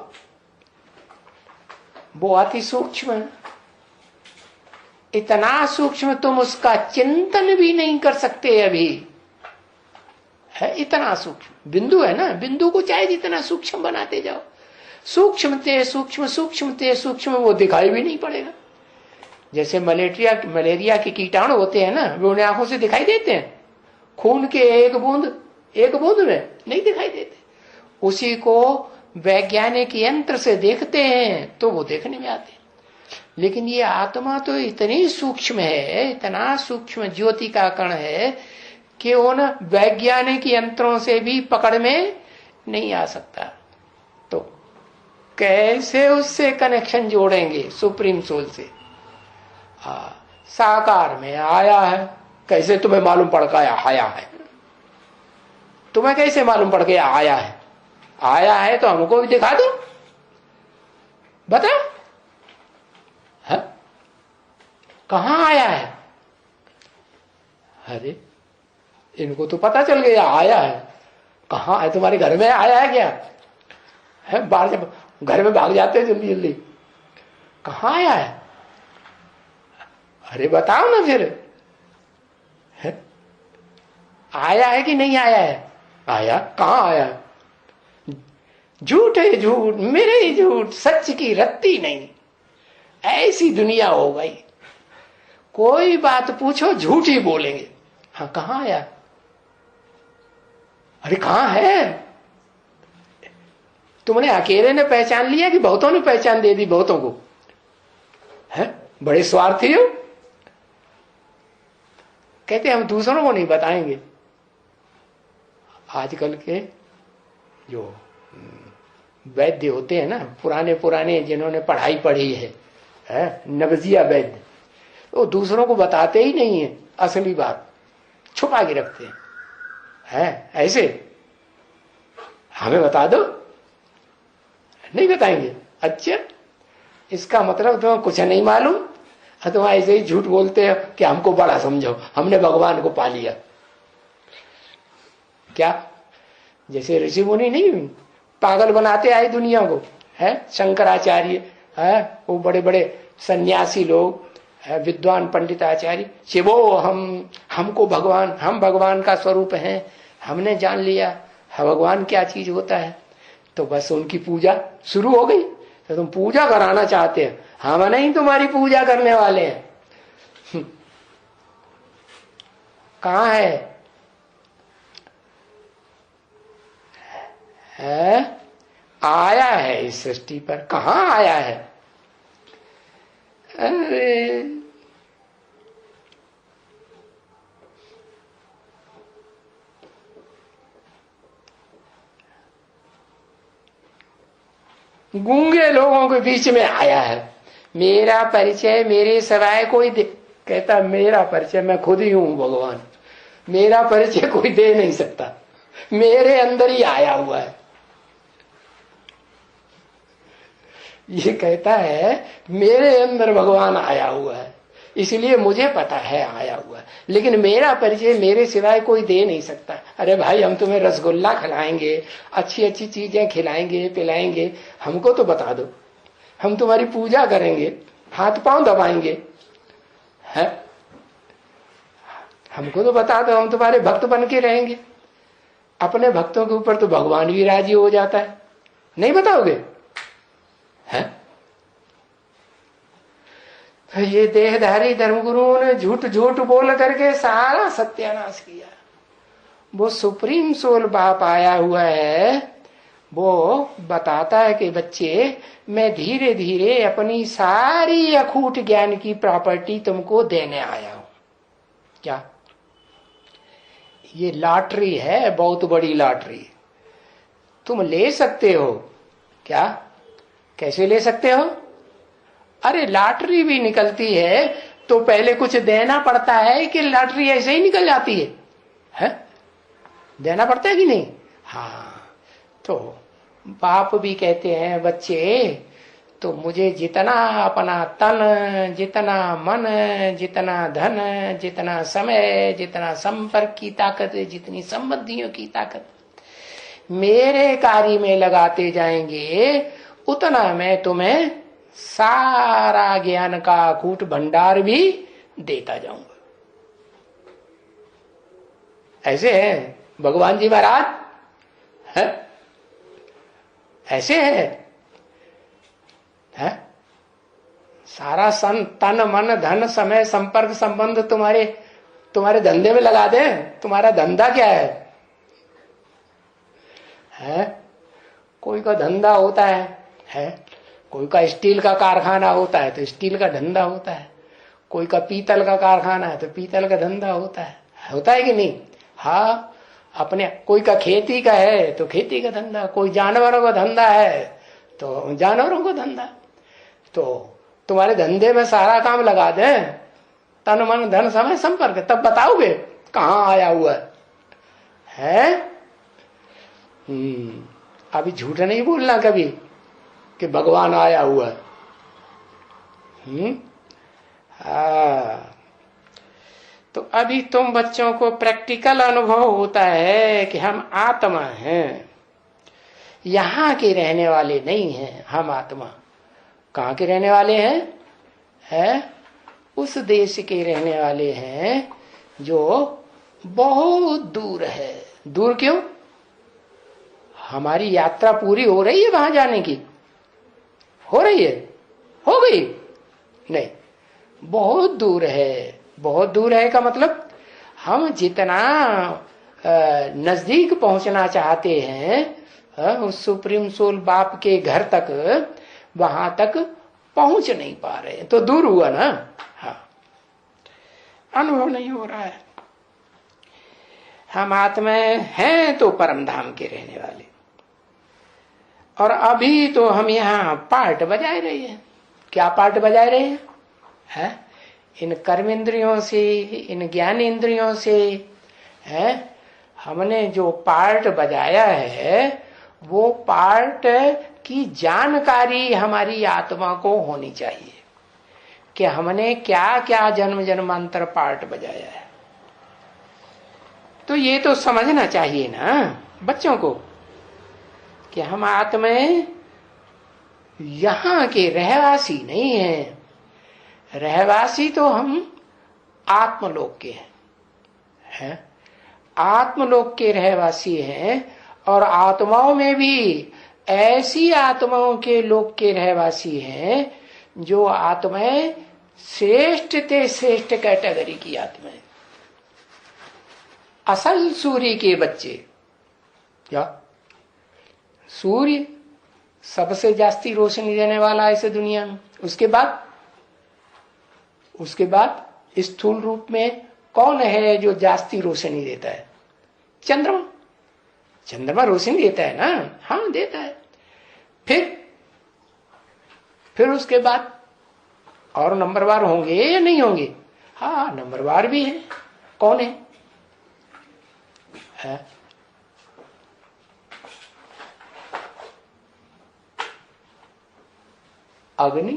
वो अति सूक्ष्म है, इतना सूक्ष्म तुम उसका चिंतन भी नहीं कर सकते अभी है। इतना सूक्ष्म बिंदु है ना, बिंदु को चाहे जितना सूक्ष्म बनाते जाओ, सूक्ष्मते सूक्ष्म सूक्ष्मते सूक्ष्म वो दिखाई भी नहीं पड़ेगा। जैसे मलेरिया के कीटाणु होते हैं ना, वो उन्हें आंखों से दिखाई देते हैं, खून के एक बूंद में नहीं दिखाई देते। उसी को वैज्ञानिक यंत्र से देखते हैं तो वो देखने में आते हैं। लेकिन ये आत्मा तो इतनी सूक्ष्म है, इतना सूक्ष्म ज्योति का कण है कि उन वैज्ञानिक यंत्रों से भी पकड़ में नहीं आ सकता। तो कैसे उससे कनेक्शन जोड़ेंगे सुप्रीम सोल से? साकार में आया है, कैसे तुम्हें मालूम पड़ गया आया है? तुम्हें कैसे मालूम पड़ गया आया है? आया है तो हमको भी दिखा दो, बता। कहां आया है? अरे इनको तो पता चल गया आया है। कहां है? तुम्हारे घर में आया है क्या? है बाहर जब घर में भाग जाते हैं जल्दी जल्दी, कहां आया है? अरे बताओ ना फिर, है? आया है कि नहीं आया है? आया, कहां आया? झूठ है झूठ, मेरे ही झूठ, सच की रत्ती नहीं। ऐसी दुनिया हो गई, कोई बात पूछो झूठ ही बोलेंगे। हाँ, कहां आया? अरे कहां है? तुमने अकेले ने पहचान लिया कि बहुतों ने पहचान दे दी बहुतों को? है बड़े स्वार्थी हो। कहते हम दूसरों को नहीं बताएंगे। आजकल के जो वैद्य होते हैं ना, पुराने पुराने जिन्होंने पढ़ाई पढ़ी है, नवजिया वैद्य, वो दूसरों को बताते ही नहीं है असली बात, छुपा के रखते हैं। ऐसे हमें बता दो, नहीं बताएंगे। अच्छा, इसका मतलब तुम्हें कुछ नहीं मालूम, तुम ऐसे ही झूठ बोलते हो कि हमको बड़ा समझो, हमने भगवान को पा लिया। क्या जैसे ऋषि मुनि नहीं पागल बनाते आए दुनिया को, है शंकराचार्य, है वो बड़े बड़े सन्यासी लोग, विद्वान पंडित आचार्य, शिवो हमको भगवान, हम भगवान का स्वरूप हैं, हमने जान लिया भगवान क्या चीज होता है। तो बस उनकी पूजा शुरू हो गई। तो तुम पूजा कराना चाहते हैं, हम नहीं तुम्हारी पूजा करने वाले हैं। कहाँ है आया है इस सृष्टि पर, कहाँ आया है? अरे गूंगे लोगों के बीच में आया है। मेरा परिचय मेरे सिवाय कोई दे, कहता मेरा परिचय मैं खुद ही हूं भगवान, मेरा परिचय कोई दे नहीं सकता, मेरे अंदर ही आया हुआ है। ये कहता है मेरे अंदर भगवान आया हुआ है, इसलिए मुझे पता है आया हुआ है, लेकिन मेरा परिचय मेरे सिवाय कोई दे नहीं सकता। अरे भाई, हम तुम्हें रसगुल्ला खिलाएंगे, अच्छी अच्छी चीजें खिलाएंगे पिलाएंगे, हमको तो बता दो, हम तुम्हारी पूजा करेंगे, हाथ पांव दबाएंगे, है हमको तो बता दो, हम तुम्हारे भक्त बन के रहेंगे। अपने भक्तों के ऊपर तो भगवान भी राजी हो जाता है, नहीं बताओगे? है ये देहधारी धर्मगुरुओं ने झूठ झूठ बोल करके सारा सत्यानाश किया। वो सुप्रीम सोल बाप आया हुआ है, वो बताता है कि बच्चे, मैं धीरे धीरे अपनी सारी अखूट ज्ञान की प्रॉपर्टी तुमको देने आया हूं। क्या ये लॉटरी है? बहुत बड़ी लॉटरी, तुम ले सकते हो। क्या कैसे ले सकते हो? अरे लॉटरी भी निकलती है तो पहले कुछ देना पड़ता है कि लॉटरी ऐसे ही निकल जाती है? देना पड़ता है कि नहीं? हाँ, तो बाप भी कहते हैं बच्चे, तो मुझे जितना अपना तन, जितना मन, जितना धन, जितना समय, जितना संपर्क की ताकत, जितनी संबंधियों की ताकत मेरे कार्य में लगाते जाएंगे, उतना मैं तुम्हें सारा ज्ञान का कूट भंडार भी देता जाऊंगा। ऐसे है भगवान जी महाराज, है ऐसे है सारा तन मन धन समय संपर्क संबंध तुम्हारे धंधे में लगा दे। तुम्हारा धंधा क्या है? कोई का धंधा होता है, कोई का स्टील का कारखाना होता है तो स्टील का धंधा होता है, कोई का पीतल का कारखाना है तो पीतल का धंधा होता है कि नहीं? हाँ, अपने कोई का खेती का है तो खेती का धंधा, कोई जानवरों का धंधा है तो जानवरों का धंधा। तो तुम्हारे धंधे में सारा काम लगा दे, तन मन धन समय संपर्क, तब बताओगे कहाँ आया हुआ है? अभी झूठ नहीं बोलना कभी कि भगवान आया हुआ है। तो अभी तुम बच्चों को प्रैक्टिकल अनुभव होता है कि हम आत्मा हैं, यहाँ के रहने वाले नहीं हैं। हम आत्मा कहाँ के रहने वाले हैं? उस देश के रहने वाले हैं जो बहुत दूर है। दूर क्यों? हमारी यात्रा पूरी हो रही है वहां जाने की, हो रही है, हो गई नहीं, बहुत दूर है। बहुत दूर है का मतलब हम जितना नजदीक पहुंचना चाहते हैं उस सुप्रीम सोल बाप के घर तक, वहां तक पहुंच नहीं पा रहे, तो दूर हुआ ना। हाँ, अनुभव नहीं हो रहा है। हम आत्माएं हैं तो परम धाम के रहने वाले, और अभी तो हम यहाँ पार्ट बजाए रहे हैं। क्या पार्ट बजाए रहे हैं? है? इन कर्मेंद्रियों से, इन ज्ञान इंद्रियों से है, हमने जो पार्ट बजाया है, वो पार्ट की जानकारी हमारी आत्मा को होनी चाहिए कि हमने क्या क्या जन्म जन्मांतर पार्ट बजाया है। तो ये तो समझना चाहिए ना बच्चों को कि हम आत्माएं यहां के रहवासी नहीं हैं। रहवासी तो हम आत्मलोक के हैं, आत्मलोक के रहवासी हैं, और आत्माओं में भी ऐसी आत्माओं के लोक के रहवासी हैं जो आत्माएं श्रेष्ठ ते श्रेष्ठ कैटेगरी की आत्माएं, असल सूर्य के बच्चे। क्या सूर्य सबसे जास्ती रोशनी देने वाला है इस दुनिया में? उसके बाद स्थूल रूप में कौन है जो जास्ती रोशनी देता है? चंद्रमा। चंद्रमा रोशनी देता है ना? हाँ, देता है। फिर उसके बाद और नंबरवार होंगे या नहीं होंगे? हाँ, नंबरवार भी है। कौन है? अग्नि।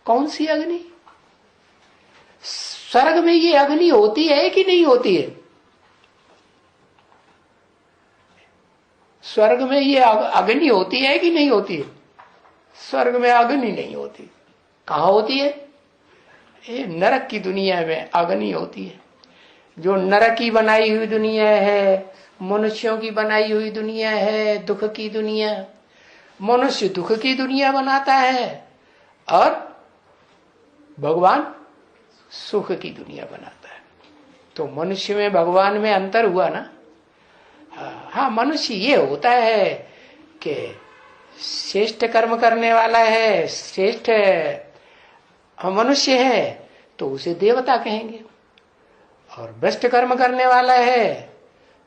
कौन सी अग्नि? स्वर्ग में ये अग्नि होती है कि नहीं होती है? स्वर्ग में ये अग्नि होती है कि नहीं होती है? स्वर्ग में अग्नि नहीं होती। कहां होती है? ये नरक की दुनिया में अग्नि होती है। जो नरक की बनाई हुई दुनिया है, मनुष्यों की बनाई हुई दुनिया है, दुख की दुनिया, मनुष्य दुख की दुनिया बनाता है और भगवान सुख की दुनिया बनाता है। तो मनुष्य में भगवान में अंतर हुआ ना। हाँ, मनुष्य ये होता है कि श्रेष्ठ कर्म करने वाला है, श्रेष्ठ मनुष्य है तो उसे देवता कहेंगे, और भ्रष्ट कर्म करने वाला है,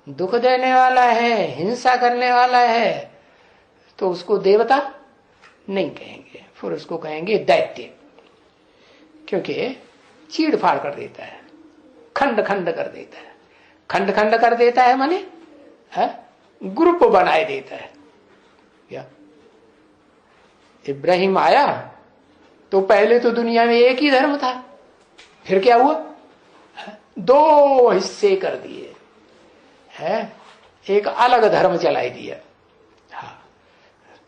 दुख देने वाला है, हिंसा करने वाला है, तो उसको देवता नहीं कहेंगे, फिर उसको कहेंगे दैत्य, क्योंकि चीड़ फाड़ कर देता है, खंड खंड कर देता है। खंड खंड कर देता है माने ग्रुप बनाए देता है। क्या इब्राहिम आया तो पहले तो दुनिया में एक ही धर्म था, फिर क्या हुआ? दो हिस्से कर दिए हैं, एक अलग धर्म चलाई दिया। हाँ,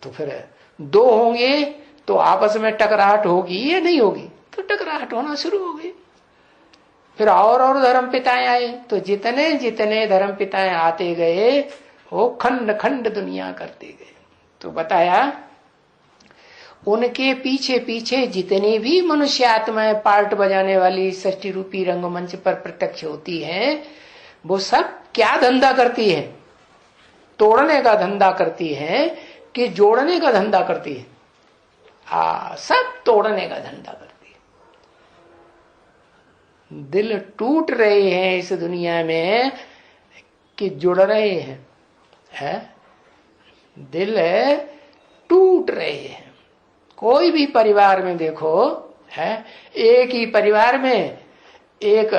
तो फिर दो होंगे तो आपस में टकराहट होगी या नहीं होगी? तो टकराहट होना शुरू हो गई। फिर और धर्म पिताएं आए, तो जितने जितने धर्म पिताएं आते गए वो खंड खंड दुनिया करते गए। तो बताया उनके पीछे पीछे जितनी भी मनुष्य आत्माएं पार्ट बजाने वाली सृष्टि रूपी रंगमंच पर प्रत्यक्ष होती हैं, वो सब क्या धंधा करती है? तोड़ने का धंधा करती है कि जोड़ने का धंधा करती है? सब तोड़ने का धंधा करती है। दिल टूट रहे हैं इस दुनिया में कि जुड़ रहे हैं, दिल टूट रहे हैं। कोई भी परिवार में देखो है, एक ही परिवार में एक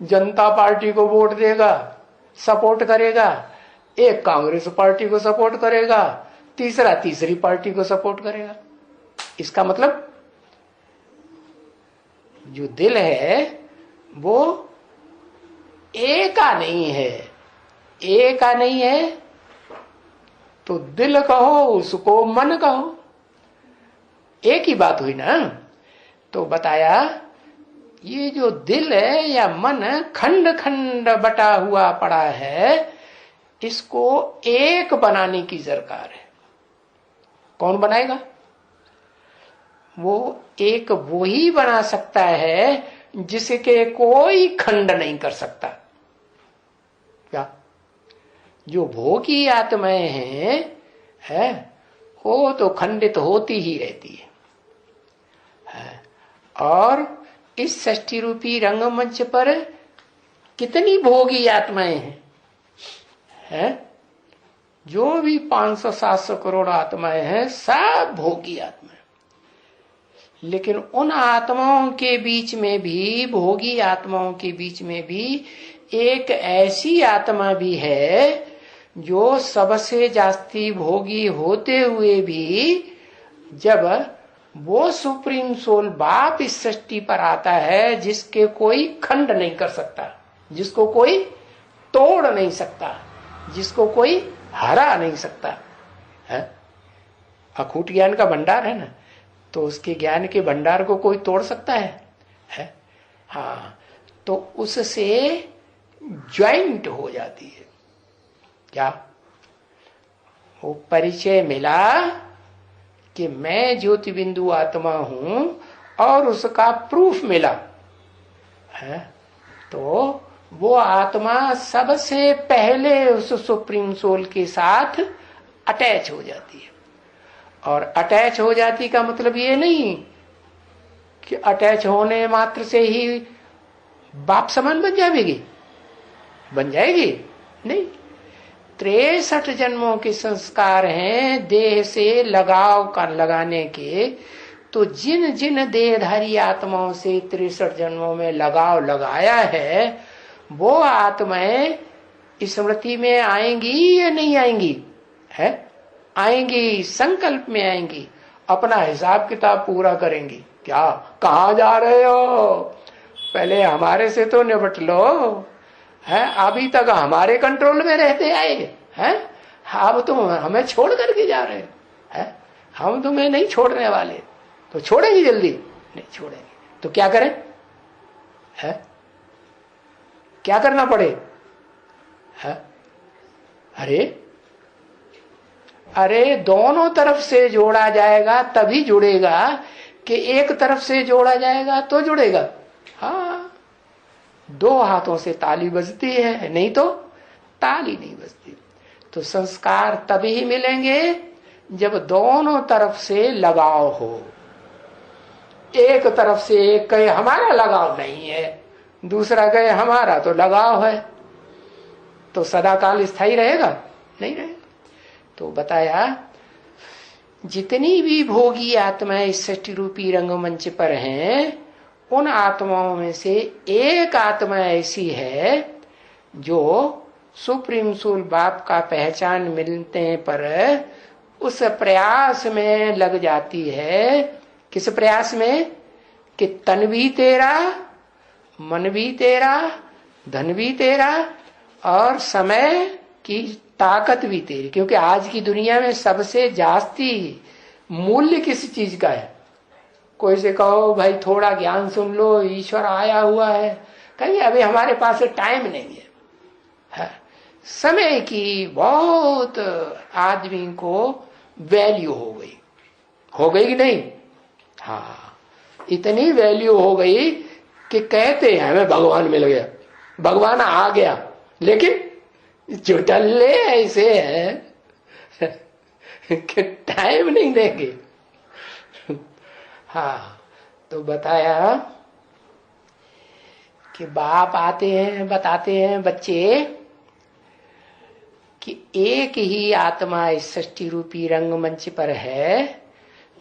जनता पार्टी को वोट देगा, सपोर्ट करेगा, एक कांग्रेस पार्टी को सपोर्ट करेगा, तीसरा तीसरी पार्टी को सपोर्ट करेगा। इसका मतलब जो दिल है वो एका नहीं है। एका नहीं है तो दिल कहो, उसको मन कहो, एक ही बात हुई ना। तो बताया ये जो दिल है या मन खंड खंड बटा हुआ पड़ा है, इसको एक बनाने की दरकार है। कौन बनाएगा? वो एक वो ही बना सकता है जिसके कोई खंड नहीं कर सकता। क्या जो भोगी आत्माएं हैं वो तो खंडित होती ही रहती है। और इस षष्ठी रूपी रंगमंच पर कितनी भोगी आत्माएं हैं? जो भी 500-700 करोड़ आत्माएं हैं सब भोगी आत्माएं। लेकिन उन आत्माओं के बीच में भी, भोगी आत्माओं के बीच में भी एक ऐसी आत्मा भी है जो सबसे जास्ती भोगी होते हुए भी जब वो सुप्रीम सोल बाप इस सृष्टि पर आता है जिसके कोई खंड नहीं कर सकता, जिसको कोई तोड़ नहीं सकता, जिसको कोई हरा नहीं सकता है। अखूट ज्ञान का भंडार है ना, तो उसके ज्ञान के भंडार को कोई तोड़ सकता है? हाँ, तो उससे ज्वाइंट हो जाती है। क्या वो परिचय मिला कि मैं ज्योति बिंदु आत्मा हूं और उसका प्रूफ मिला है, तो वो आत्मा सबसे पहले उस सुप्रीम सोल के साथ अटैच हो जाती है। और अटैच हो जाती का मतलब ये नहीं कि अटैच होने मात्र से ही बाप समान बन जाएगी, बन जाएगी नहीं। 63 जन्मों के संस्कार हैं देह से लगाव का लगाने के। तो जिन जिन देहधारी आत्माओं से 63 जन्मों में लगाव लगाया है वो आत्माएं स्मृति में आएंगी या नहीं आएंगी? है, आएंगी, संकल्प में आएंगी, अपना हिसाब किताब पूरा करेंगी। क्या, कहाँ जा रहे हो? पहले हमारे से तो निपट लो है, अभी तक हमारे कंट्रोल में रहते आए हैं, अब तुम हमें छोड़ करके जा रहे हैं, हम तुम्हें नहीं छोड़ने वाले। तो छोड़ेंगे जल्दी? नहीं छोड़ेंगे। तो क्या करें? है, क्या करना पड़े? है, अरे दोनों तरफ से जोड़ा जाएगा तभी जुड़ेगा, कि एक तरफ से जोड़ा जाएगा तो जुड़ेगा। हाँ, 2 हाथों से ताली बजती है, नहीं तो ताली नहीं बजती। तो संस्कार तभी मिलेंगे जब दोनों तरफ से लगाव हो। एक तरफ से एक कहे हमारा लगाव नहीं है, दूसरा कहे हमारा तो लगाव है, तो सदाकाल स्थायी रहेगा? नहीं रहेगा। तो बताया जितनी भी भोगी आत्माएं इस सृष्टि रूपी रंगमंच पर हैं उन आत्माओं में से एक आत्मा ऐसी है जो सुप्रीम सोल बाप का पहचान मिलने पर उस प्रयास में लग जाती है। किस प्रयास में? कि तन भी तेरा, मन भी तेरा, धन भी तेरा और समय की ताकत भी तेरी। क्योंकि आज की दुनिया में सबसे जास्ती मूल्य किस चीज का है? कोई से कहो भाई थोड़ा ज्ञान सुन लो, ईश्वर आया हुआ है, कहीं अभी हमारे पास टाइम नहीं है। समय की बहुत आदमी को वैल्यू हो गई कि नहीं? हाँ, इतनी वैल्यू हो गई कि कहते हैं हमें भगवान मिल गया, भगवान आ गया, लेकिन चुटल्ले ऐसे हैं कि टाइम नहीं देंगे। हाँ, तो बताया कि बाप आते हैं, बताते हैं बच्चे कि एक ही आत्मा इस सृष्टि रूपी रंगमंच पर है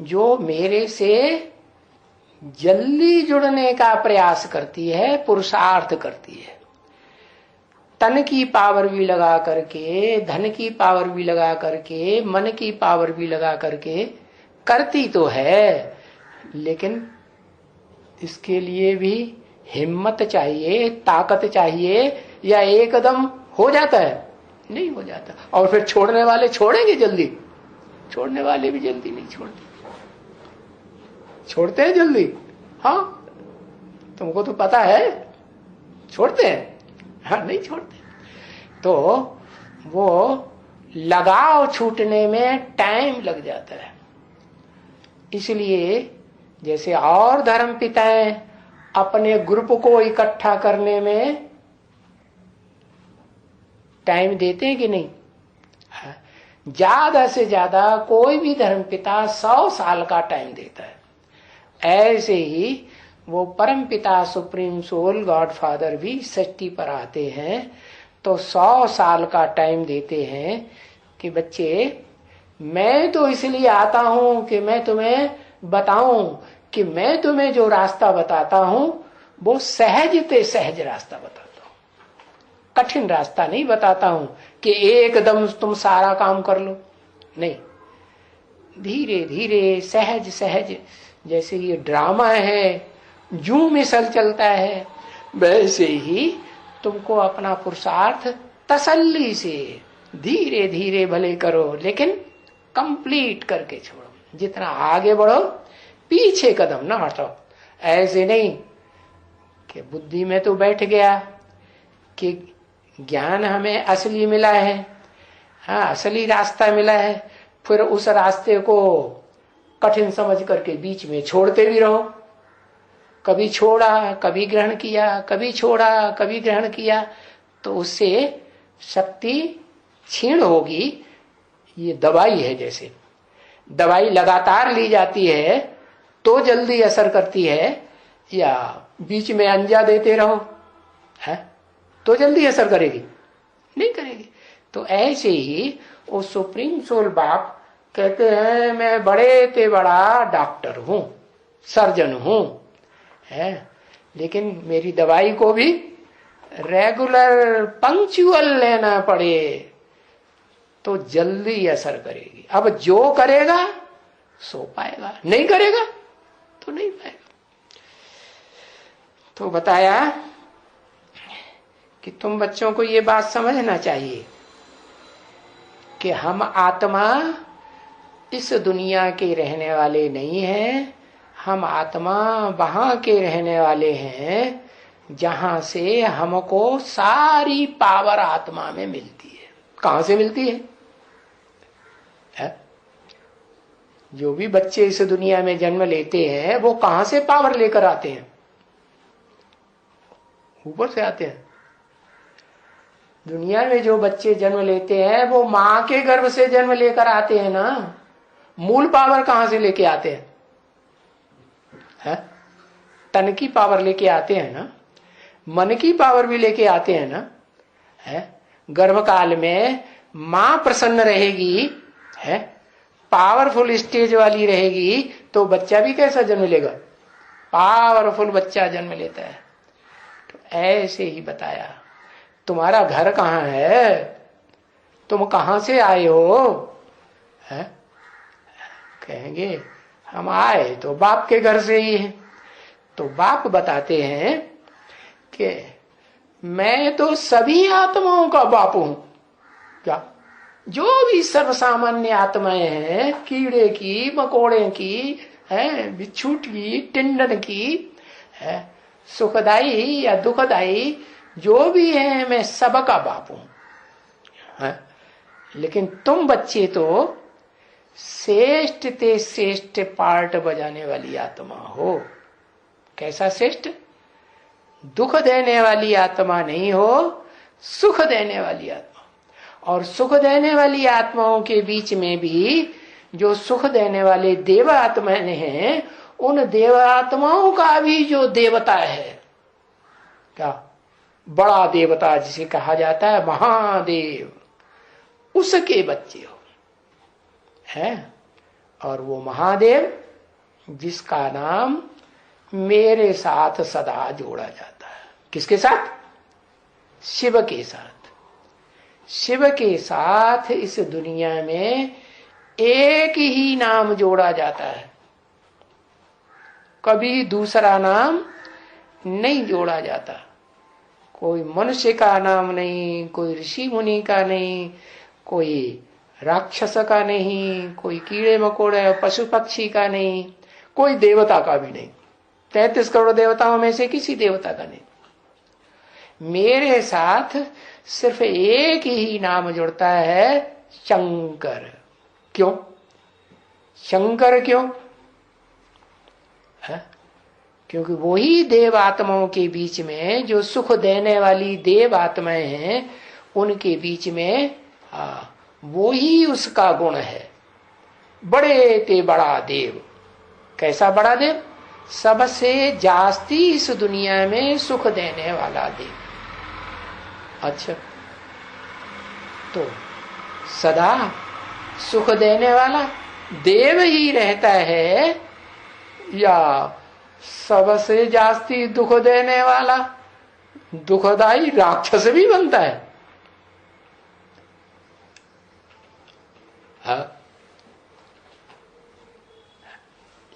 जो मेरे से जल्दी जुड़ने का प्रयास करती है, पुरुषार्थ करती है। तन की पावर भी लगा करके, धन की पावर भी लगा करके, मन की पावर भी लगा करके करती तो है, लेकिन इसके लिए भी हिम्मत चाहिए, ताकत चाहिए, या एकदम हो जाता है? नहीं हो जाता। और फिर छोड़ने वाले छोड़ेंगे जल्दी? छोड़ने वाले भी जल्दी नहीं छोड़ते। छोड़ते हैं जल्दी? हाँ, तुमको तो पता है, छोड़ते हैं? हाँ, नहीं छोड़ते। तो वो लगाव छूटने में टाइम लग जाता है। इसलिए जैसे और धर्म पिताएं अपने ग्रुप को इकट्ठा करने में टाइम देते हैं कि नहीं? ज्यादा से ज्यादा कोई भी धर्मपिता 100 साल का टाइम देता है। ऐसे ही वो परम पिता सुप्रीम सोल गॉड फादर भी सृष्टि पर आते हैं तो 100 साल का टाइम देते हैं कि बच्चे मैं तो इसलिए आता हूं कि मैं तुम्हें बताऊं कि मैं तुम्हें जो रास्ता बताता हूं वो सहजते सहज रास्ता बताता हूं, कठिन रास्ता नहीं बताता हूं कि एकदम तुम सारा काम कर लो, नहीं, धीरे धीरे सहज सहज। जैसे ये ड्रामा है, जू मिसल चलता है, वैसे ही तुमको अपना पुरुषार्थ तसल्ली से धीरे धीरे भले करो, लेकिन कंप्लीट करके छोड़ो। जितना आगे बढ़ो पीछे कदम ना हटो। ऐसे नहीं कि बुद्धि में तो बैठ गया कि ज्ञान हमें असली मिला है, हाँ असली रास्ता मिला है, फिर उस रास्ते को कठिन समझ करके बीच में छोड़ते भी रहो। कभी छोड़ा, कभी ग्रहण किया, कभी छोड़ा, कभी ग्रहण किया, तो उससे शक्ति क्षीण होगी। ये दवाई है, जैसे दवाई लगातार ली जाती है तो जल्दी असर करती है, या बीच में अंजा देते रहो है तो जल्दी असर करेगी? नहीं करेगी। तो ऐसे ही वो सुप्रीम सोल बाप कहते हैं मैं बड़े ते बड़ा डॉक्टर हूं, सर्जन हूं, है, लेकिन मेरी दवाई को भी रेगुलर पंक्चुअल लेना पड़े तो जल्दी असर करेगी। अब जो करेगा सो पाएगा, नहीं करेगा तो नहीं पाएगा। तो बताया कि तुम बच्चों को ये बात समझना चाहिए कि हम आत्मा इस दुनिया के रहने वाले नहीं हैं, हम आत्मा वहां के रहने वाले हैं जहां से हमको सारी पावर आत्मा में मिलती है। कहां से मिलती है? जो भी बच्चे इस दुनिया में जन्म लेते हैं वो कहां से पावर लेकर आते हैं? ऊपर से आते हैं। दुनिया में जो बच्चे जन्म लेते हैं वो मां के गर्भ से जन्म लेकर आते हैं ना। मूल पावर कहां से लेके आते हैं? है? तन की पावर लेके आते हैं ना, मन की पावर भी लेके आते हैं ना। है? गर्भकाल में मां प्रसन्न रहेगी, है, पावरफुल स्टेज वाली रहेगी, तो बच्चा भी कैसा जन्म लेगा? पावरफुल बच्चा जन्म लेता है। तो ऐसे ही बताया, तुम्हारा घर कहाँ है, तुम कहां से आए हो? है? कहेंगे हम आए तो बाप के घर से ही है। तो बाप बताते हैं कि मैं तो सभी आत्माओं का बाप हूं। क्या? जो भी सर्वसामान्य आत्माएं हैं, कीड़े की, मकोड़े की, है, बिच्छूट की, टिंडन की, है, सुखदाई या दुखदाई जो भी है, मैं सबका बाप हूं। है? लेकिन तुम बच्चे तो श्रेष्ठ ते श्रेष्ठ पार्ट बजाने वाली आत्मा हो। कैसा श्रेष्ठ? दुख देने वाली आत्मा नहीं हो, सुख देने वाली आत्मा। और सुख देने वाली आत्माओं के बीच में भी जो सुख देने वाले देव आत्माएं हैं, उन देव आत्माओं का भी जो देवता है, क्या बड़ा देवता जिसे कहा जाता है महादेव, उसके बच्चे हो है। और वो महादेव जिसका नाम मेरे साथ सदा जोड़ा जाता है। किसके साथ? शिव के साथ। शिव के साथ इस दुनिया में एक ही नाम जोड़ा जाता है, कभी दूसरा नाम नहीं जोड़ा जाता। कोई मनुष्य का नाम नहीं, कोई ऋषि मुनि का नहीं, कोई राक्षस का नहीं, कोई कीड़े मकोड़े पशु पक्षी का नहीं, कोई देवता का भी नहीं। 33 करोड़ देवताओं में से किसी देवता का नहीं। मेरे साथ सिर्फ एक ही नाम जुड़ता है, शंकर। क्यों शंकर? क्यों है? क्योंकि वही देव आत्माओं के बीच में जो सुख देने वाली देव आत्माएं हैं, उनके बीच में वो ही उसका गुण है। बड़े ते बड़ा देव। कैसा बड़ा देव? सबसे जास्ती इस दुनिया में सुख देने वाला देव। अच्छा, तो सदा सुख देने वाला देव ही रहता है या सबसे जास्ती दुख देने वाला दुखदाई राक्षस भी बनता है?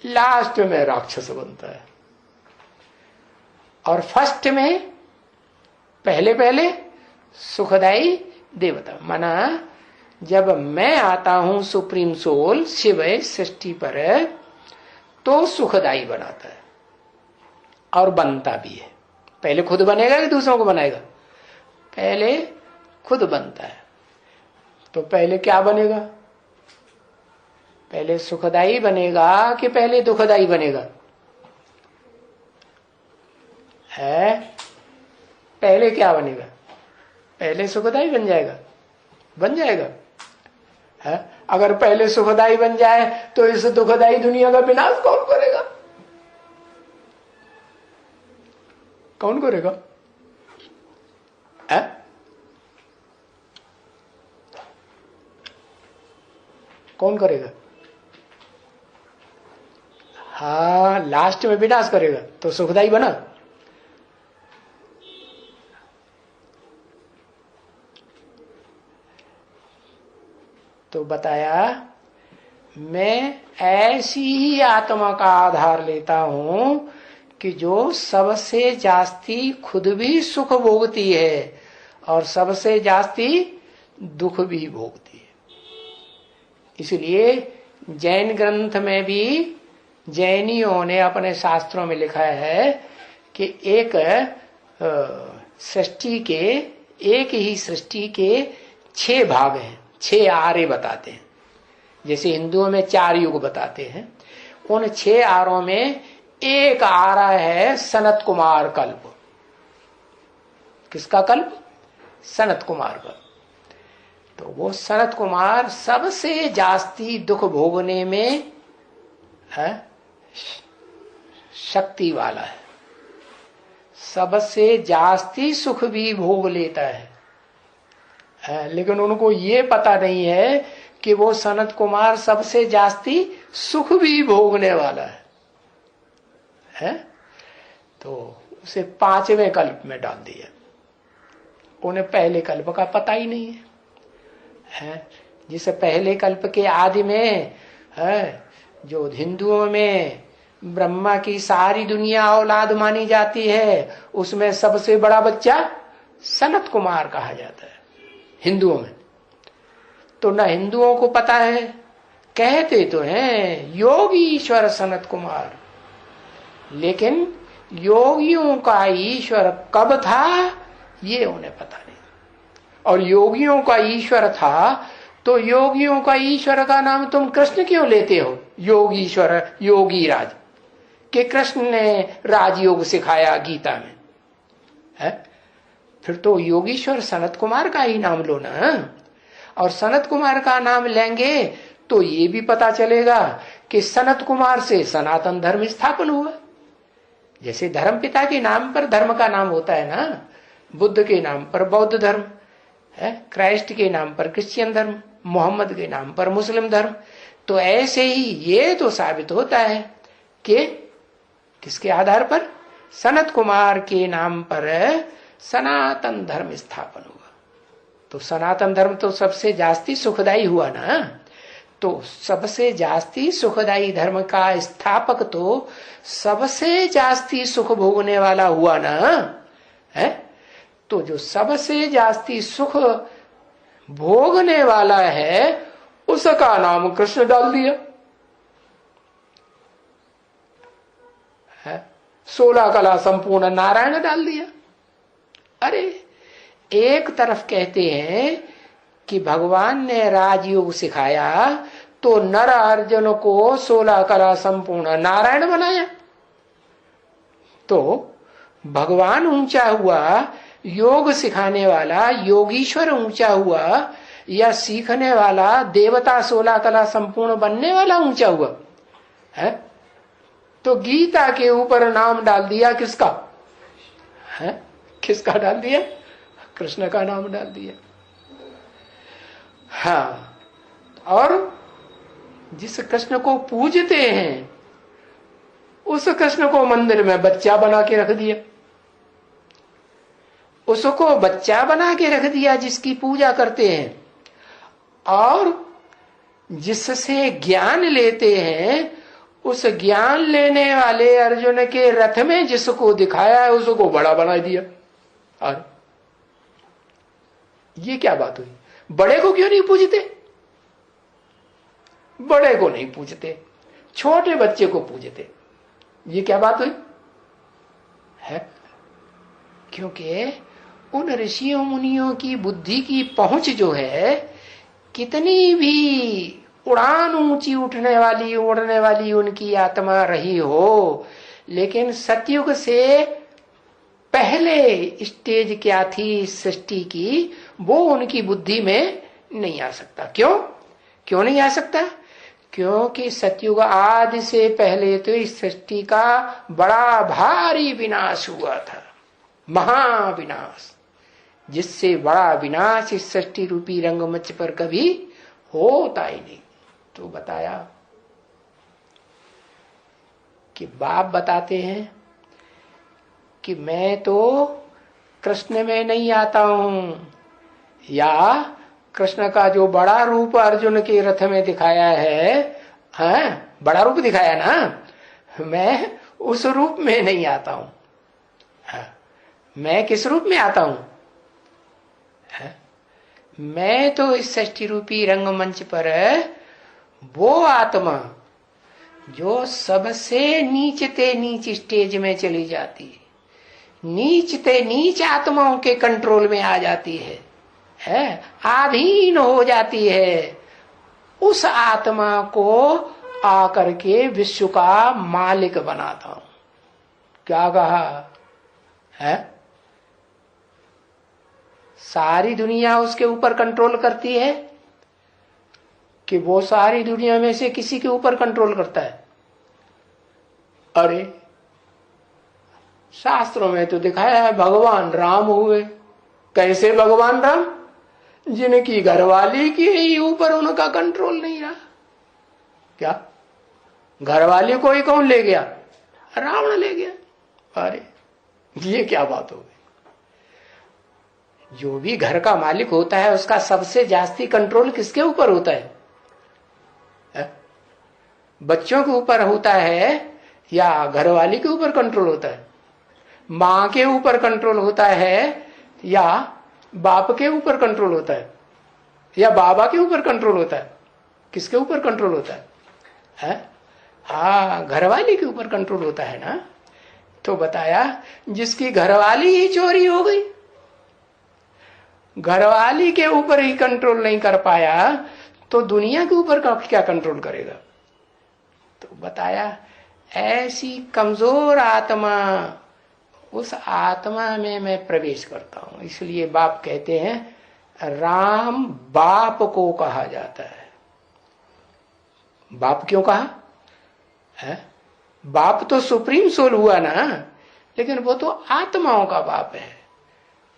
लास्ट में राक्षस बनता है और फर्स्ट में पहले पहले सुखदाई देवता। माना जब मैं आता हूं सुप्रीम सोल शिव सृष्टि पर तो सुखदाई बनाता है और बनता भी है। पहले खुद बनेगा कि दूसरों को बनाएगा? पहले खुद बनता है। तो पहले क्या बनेगा? पहले सुखदाई बनेगा कि पहले दुखदाई बनेगा? है पहले क्या बनेगा? पहले सुखदाई बन जाएगा। बन जाएगा है? अगर पहले सुखदाई बन जाए तो इस दुखदाई दुनिया का विनाश कौन करेगा? कौन करेगा? है? कौन करेगा? हाँ, लास्ट में विनाश करेगा तो सुखदाई बना। तो बताया मैं ऐसी ही आत्मा का आधार लेता हूं कि जो सबसे जास्ती खुद भी सुख भोगती है और सबसे जास्ती दुख भी भोगती है। इसलिए जैन ग्रंथ में भी जैनियों ने अपने शास्त्रों में लिखा है कि एक सृष्टि के, एक ही सृष्टि के 6 भाग हैं, 6 आरे बताते हैं। जैसे हिंदुओं में 4 युग बताते हैं, उन 6 आरों में एक आरा है सनत कुमार कल्प। किसका कल्प? सनत कुमार कल्प। तो वो सनत कुमार सबसे जास्ती दुख भोगने में है शक्ति वाला है, सबसे जास्ती सुख भी भोग लेता है। लेकिन उनको ये पता नहीं है कि वो सनत कुमार सबसे जास्ती सुख भी भोगने वाला है? तो उसे 5वें कल्प में डाल दिया। उन्हें पहले कल्प का पता ही नहीं है। जिसे पहले कल्प के आदि में है, जो हिंदुओं में ब्रह्मा की सारी दुनिया औलाद मानी जाती है, उसमें सबसे बड़ा बच्चा सनत कुमार कहा जाता है हिंदुओं में। तो ना हिंदुओं को पता है, कहते तो हैं योगी ईश्वर सनत कुमार, लेकिन योगियों का ईश्वर कब था ये उन्हें पता नहीं। और योगियों का ईश्वर था तो योगियों का ईश्वर का नाम तुम कृष्ण क्यों लेते हो? योगीश्वर, योगी राज, कि कृष्ण ने राजयोग सिखाया गीता में है? फिर तो योगीश्वर सनत कुमार का ही नाम लो ना। और सनत कुमार का नाम लेंगे तो ये भी पता चलेगा कि सनत कुमार से सनातन धर्म स्थापन हुआ। जैसे धर्म पिता के नाम पर धर्म का नाम होता है ना, बुद्ध के नाम पर बौद्ध धर्म है, क्राइस्ट के नाम पर क्रिश्चियन धर्म, मोहम्मद के नाम पर मुस्लिम धर्म। तो ऐसे ही ये तो साबित होता है कि किसके आधार पर? सनत कुमार के नाम पर सनातन धर्म स्थापन हुआ। तो सनातन धर्म तो सबसे जास्ती सुखदाई हुआ ना। तो सबसे जास्ती सुखदाई धर्म का स्थापक तो सबसे जास्ती सुख भोगने वाला हुआ ना है। तो जो सबसे जास्ती सुख भोगने वाला है उसका नाम कृष्ण डाल दिया है। 16 कला संपूर्ण नारायण डाल दिया। अरे एक तरफ कहते हैं कि भगवान ने राजयोग सिखाया तो नर अर्जुन को 16 कला संपूर्ण नारायण बनाया। तो भगवान ऊंचा हुआ योग सिखाने वाला योगीश्वर ऊंचा हुआ या सीखने वाला देवता 16 कला संपूर्ण बनने वाला ऊंचा हुआ है? तो गीता के ऊपर नाम डाल दिया किसका है? किसका डाल दिया? कृष्ण का नाम डाल दिया। हाँ, और जिस कृष्ण को पूजते हैं उस कृष्ण को मंदिर में बच्चा बना के रख दिया, उसको बच्चा बना के रख दिया जिसकी पूजा करते हैं, और जिससे ज्ञान लेते हैं उस ज्ञान लेने वाले अर्जुन के रथ में जिसको दिखाया है उसको बड़ा बना दिया। और ये क्या बात हुई? बड़े को क्यों नहीं पूजते? बड़े को नहीं पूजते, छोटे बच्चे को पूजते। ये क्या बात हुई है? क्योंकि उन ऋषियों मुनियों की बुद्धि की पहुंच जो है, कितनी भी उड़ान ऊंची उठने वाली उड़ने वाली उनकी आत्मा रही हो, लेकिन सतयुग से पहले स्टेज क्या थी सृष्टि की, वो उनकी बुद्धि में नहीं आ सकता। क्यों नहीं आ सकता? क्योंकि सतयुग आदि से पहले तो इस सृष्टि का बड़ा भारी विनाश हुआ था, महाविनाश, जिससे बड़ा विनाश इस सृष्टि रूपी रंगमंच पर कभी होता ही नहीं। तो बताया कि बाप बताते हैं कि मैं तो कृष्ण में नहीं आता हूं, या कृष्ण का जो बड़ा रूप अर्जुन के रथ में दिखाया है, बड़ा रूप दिखाया ना, मैं उस रूप में नहीं आता हूं। मैं किस रूप में आता हूं? मैं तो इस सृष्टि रूपी रंगमंच पर वो आत्मा जो सबसे नीचते नीच स्टेज में चली जाती है, नीचते नीच आत्माओं के कंट्रोल में आ जाती है, अधीन हो जाती है, उस आत्मा को आकर के विश्व का मालिक बनाता हूं। क्या कहा है? सारी दुनिया उसके ऊपर कंट्रोल करती है कि वो सारी दुनिया में से किसी के ऊपर कंट्रोल करता है? अरे शास्त्रों में तो दिखाया है भगवान राम हुए। कैसे भगवान राम? जिनकी घरवाली के ही ऊपर उनका कंट्रोल नहीं रहा। क्या घरवाली को ही कौन ले गया? रावण ले गया। अरे ये क्या बात हो गई? जो भी घर का मालिक होता है उसका सबसे जास्ती कंट्रोल किसके ऊपर होता है? बच्चों के ऊपर होता है या घरवाली के ऊपर कंट्रोल होता है? माँ के ऊपर कंट्रोल होता है या बाप के ऊपर कंट्रोल होता है या बाबा के ऊपर कंट्रोल होता है? किसके ऊपर कंट्रोल होता है? हाँ, घरवाली के ऊपर कंट्रोल होता है ना। तो बताया जिसकी घरवाली ही चोरी हो गई, घरवाली के ऊपर ही कंट्रोल नहीं कर पाया तो दुनिया के ऊपर क्या कंट्रोल करेगा? तो बताया ऐसी कमजोर आत्मा, उस आत्मा में मैं प्रवेश करता हूं। इसलिए बाप कहते हैं राम बाप को कहा जाता है। बाप क्यों कहा है? बाप तो सुप्रीम सोल हुआ ना, लेकिन वो तो आत्माओं का बाप है,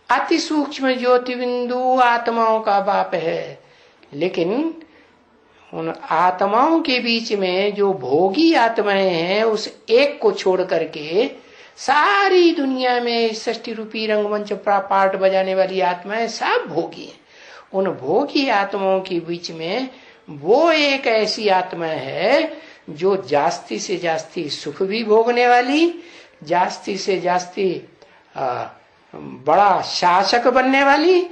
अति सूक्ष्म ज्योति बिंदु आत्माओं का बाप है। लेकिन उन आत्माओं के बीच में जो भोगी आत्माएं हैं, उस एक को छोड़ करके सारी दुनिया में सृष्टि रूपी रंगमंच पार्ट बजाने वाली आत्माएं सब भोगी हैं। उन भोगी आत्माओं के बीच में वो एक ऐसी आत्मा है जो जास्ती से जास्ती सुख भी भोगने वाली, जास्ती से जास्ती बड़ा शासक बनने वाली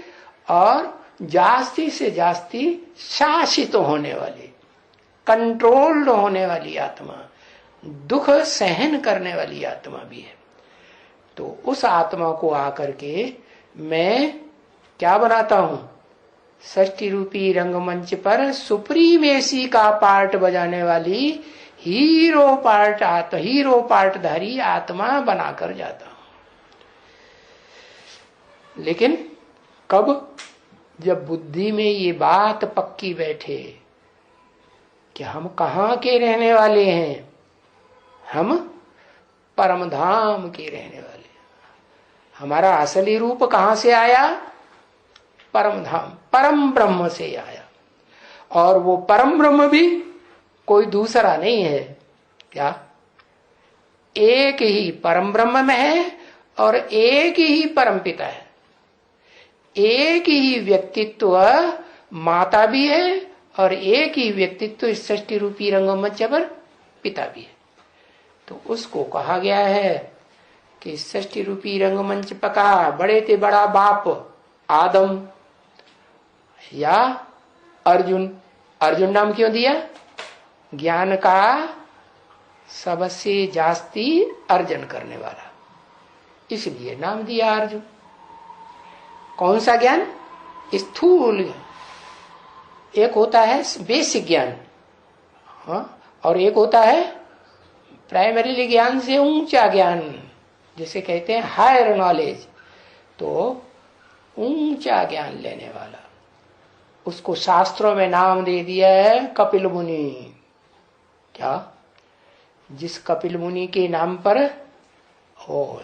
और जास्ती से जास्ती शासित होने वाली, कंट्रोल्ड होने वाली आत्मा, दुख सहन करने वाली आत्मा भी है। तो उस आत्मा को आकर के मैं क्या बनाता हूं? सृष्टि रूपी रंगमंच पर सुप्रीमेसी का पार्ट बजाने वाली हीरो पार्टधारी आत्मा बनाकर जाता हूं। लेकिन कब? जब बुद्धि में ये बात पक्की बैठे कि हम कहाँ के रहने वाले हैं, हम परम धाम के रहने वाले। हमारा असली रूप कहाँ से आया? परम धाम, परम ब्रह्म से आया। और वो परम ब्रह्म भी कोई दूसरा नहीं है। क्या? एक ही परम ब्रह्म में है और एक ही परम पिता है। एक ही व्यक्तित्व माता भी है और एक ही व्यक्तित्व सृष्टि रूपी रंगमंच पर पिता भी है। तो उसको कहा गया है कि सृष्टि रूपी रंगमंच पका बड़े ते बड़ा बाप आदम या अर्जुन। अर्जुन नाम क्यों दिया? ज्ञान का सबसे जास्ती अर्जन करने वाला, इसलिए नाम दिया अर्जुन। कौन सा ज्ञान? स्थूल। एक होता है बेसिक ज्ञान, हाँ, और एक होता है प्राइमरी ज्ञान से ऊंचा ज्ञान, जिसे कहते हैं हायर नॉलेज। तो ऊंचा ज्ञान लेने वाला, उसको शास्त्रों में नाम दे दिया है कपिल मुनि। क्या? जिस कपिल मुनि के नाम पर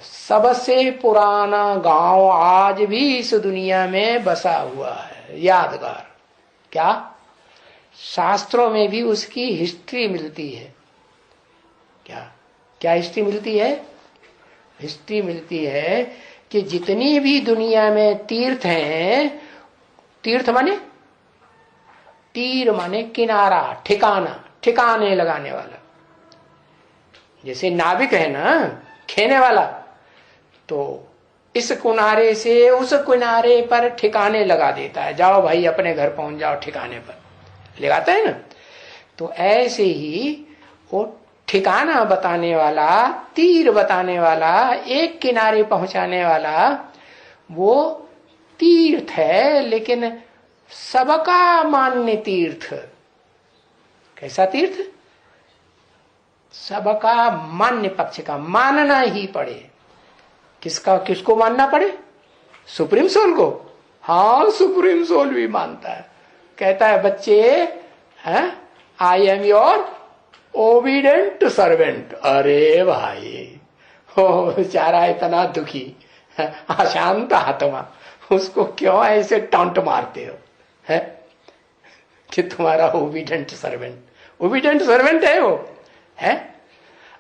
सबसे पुराना गांव आज भी इस दुनिया में बसा हुआ है, यादगार। क्या? शास्त्रों में भी उसकी हिस्ट्री मिलती है। क्या क्या हिस्ट्री मिलती है? हिस्ट्री मिलती है कि जितनी भी दुनिया में तीर्थ हैं, तीर्थ माने तीर माने किनारा, ठिकाना, ठिकाने लगाने वाला। जैसे नाविक है ना, खेने वाला, तो इस किनारे से उस किनारे पर ठिकाने लगा देता है, जाओ भाई अपने घर पहुंच जाओ, ठिकाने पर लगाता है ना। तो ऐसे ही वो ठिकाना बताने वाला, तीर बताने वाला, एक किनारे पहुंचाने वाला, वो तीर्थ है। लेकिन सबका मान्य तीर्थ। कैसा तीर्थ? सबका मान्य पक्ष का, मानना ही पड़े। किसका? किसको मानना पड़े? सुप्रीम सोल को। हाँ, सुप्रीम सोल भी मानता है, कहता है बच्चे, I am your obedient servant. अरे भाई, हो बेचारा इतना दुखी, अशांत आत्मा, उसको क्यों ऐसे टांट मारते हो है कि तुम्हारा ओबीडेंट सर्वेंट। ओबीडेंट सर्वेंट है वो, है?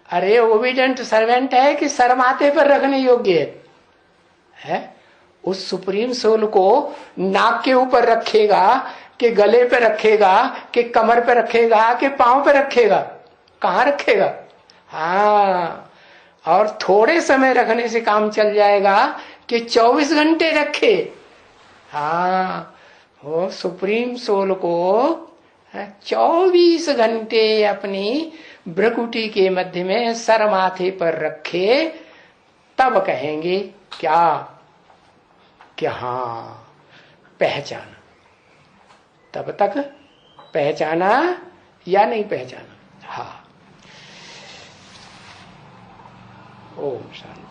अरे ओबीडेंट सर्वेंट है कि सर माथे पर रखने योग्य है? उस सुप्रीम सोल को नाक के ऊपर रखेगा कि गले पे रखेगा कि कमर पे रखेगा कि पांव पे रखेगा? कहां रखेगा? हाँ, और थोड़े समय रखने से काम चल जाएगा कि 24 घंटे रखे? हाँ, वो सुप्रीम सोल को 24 घंटे अपनी भ्रकुटी के मध्य में सर माथे पर रखे, तब कहेंगे क्या? कि हाँ पहचाना। तब तक पहचाना या नहीं पहचाना? हाँ। ओम शांति।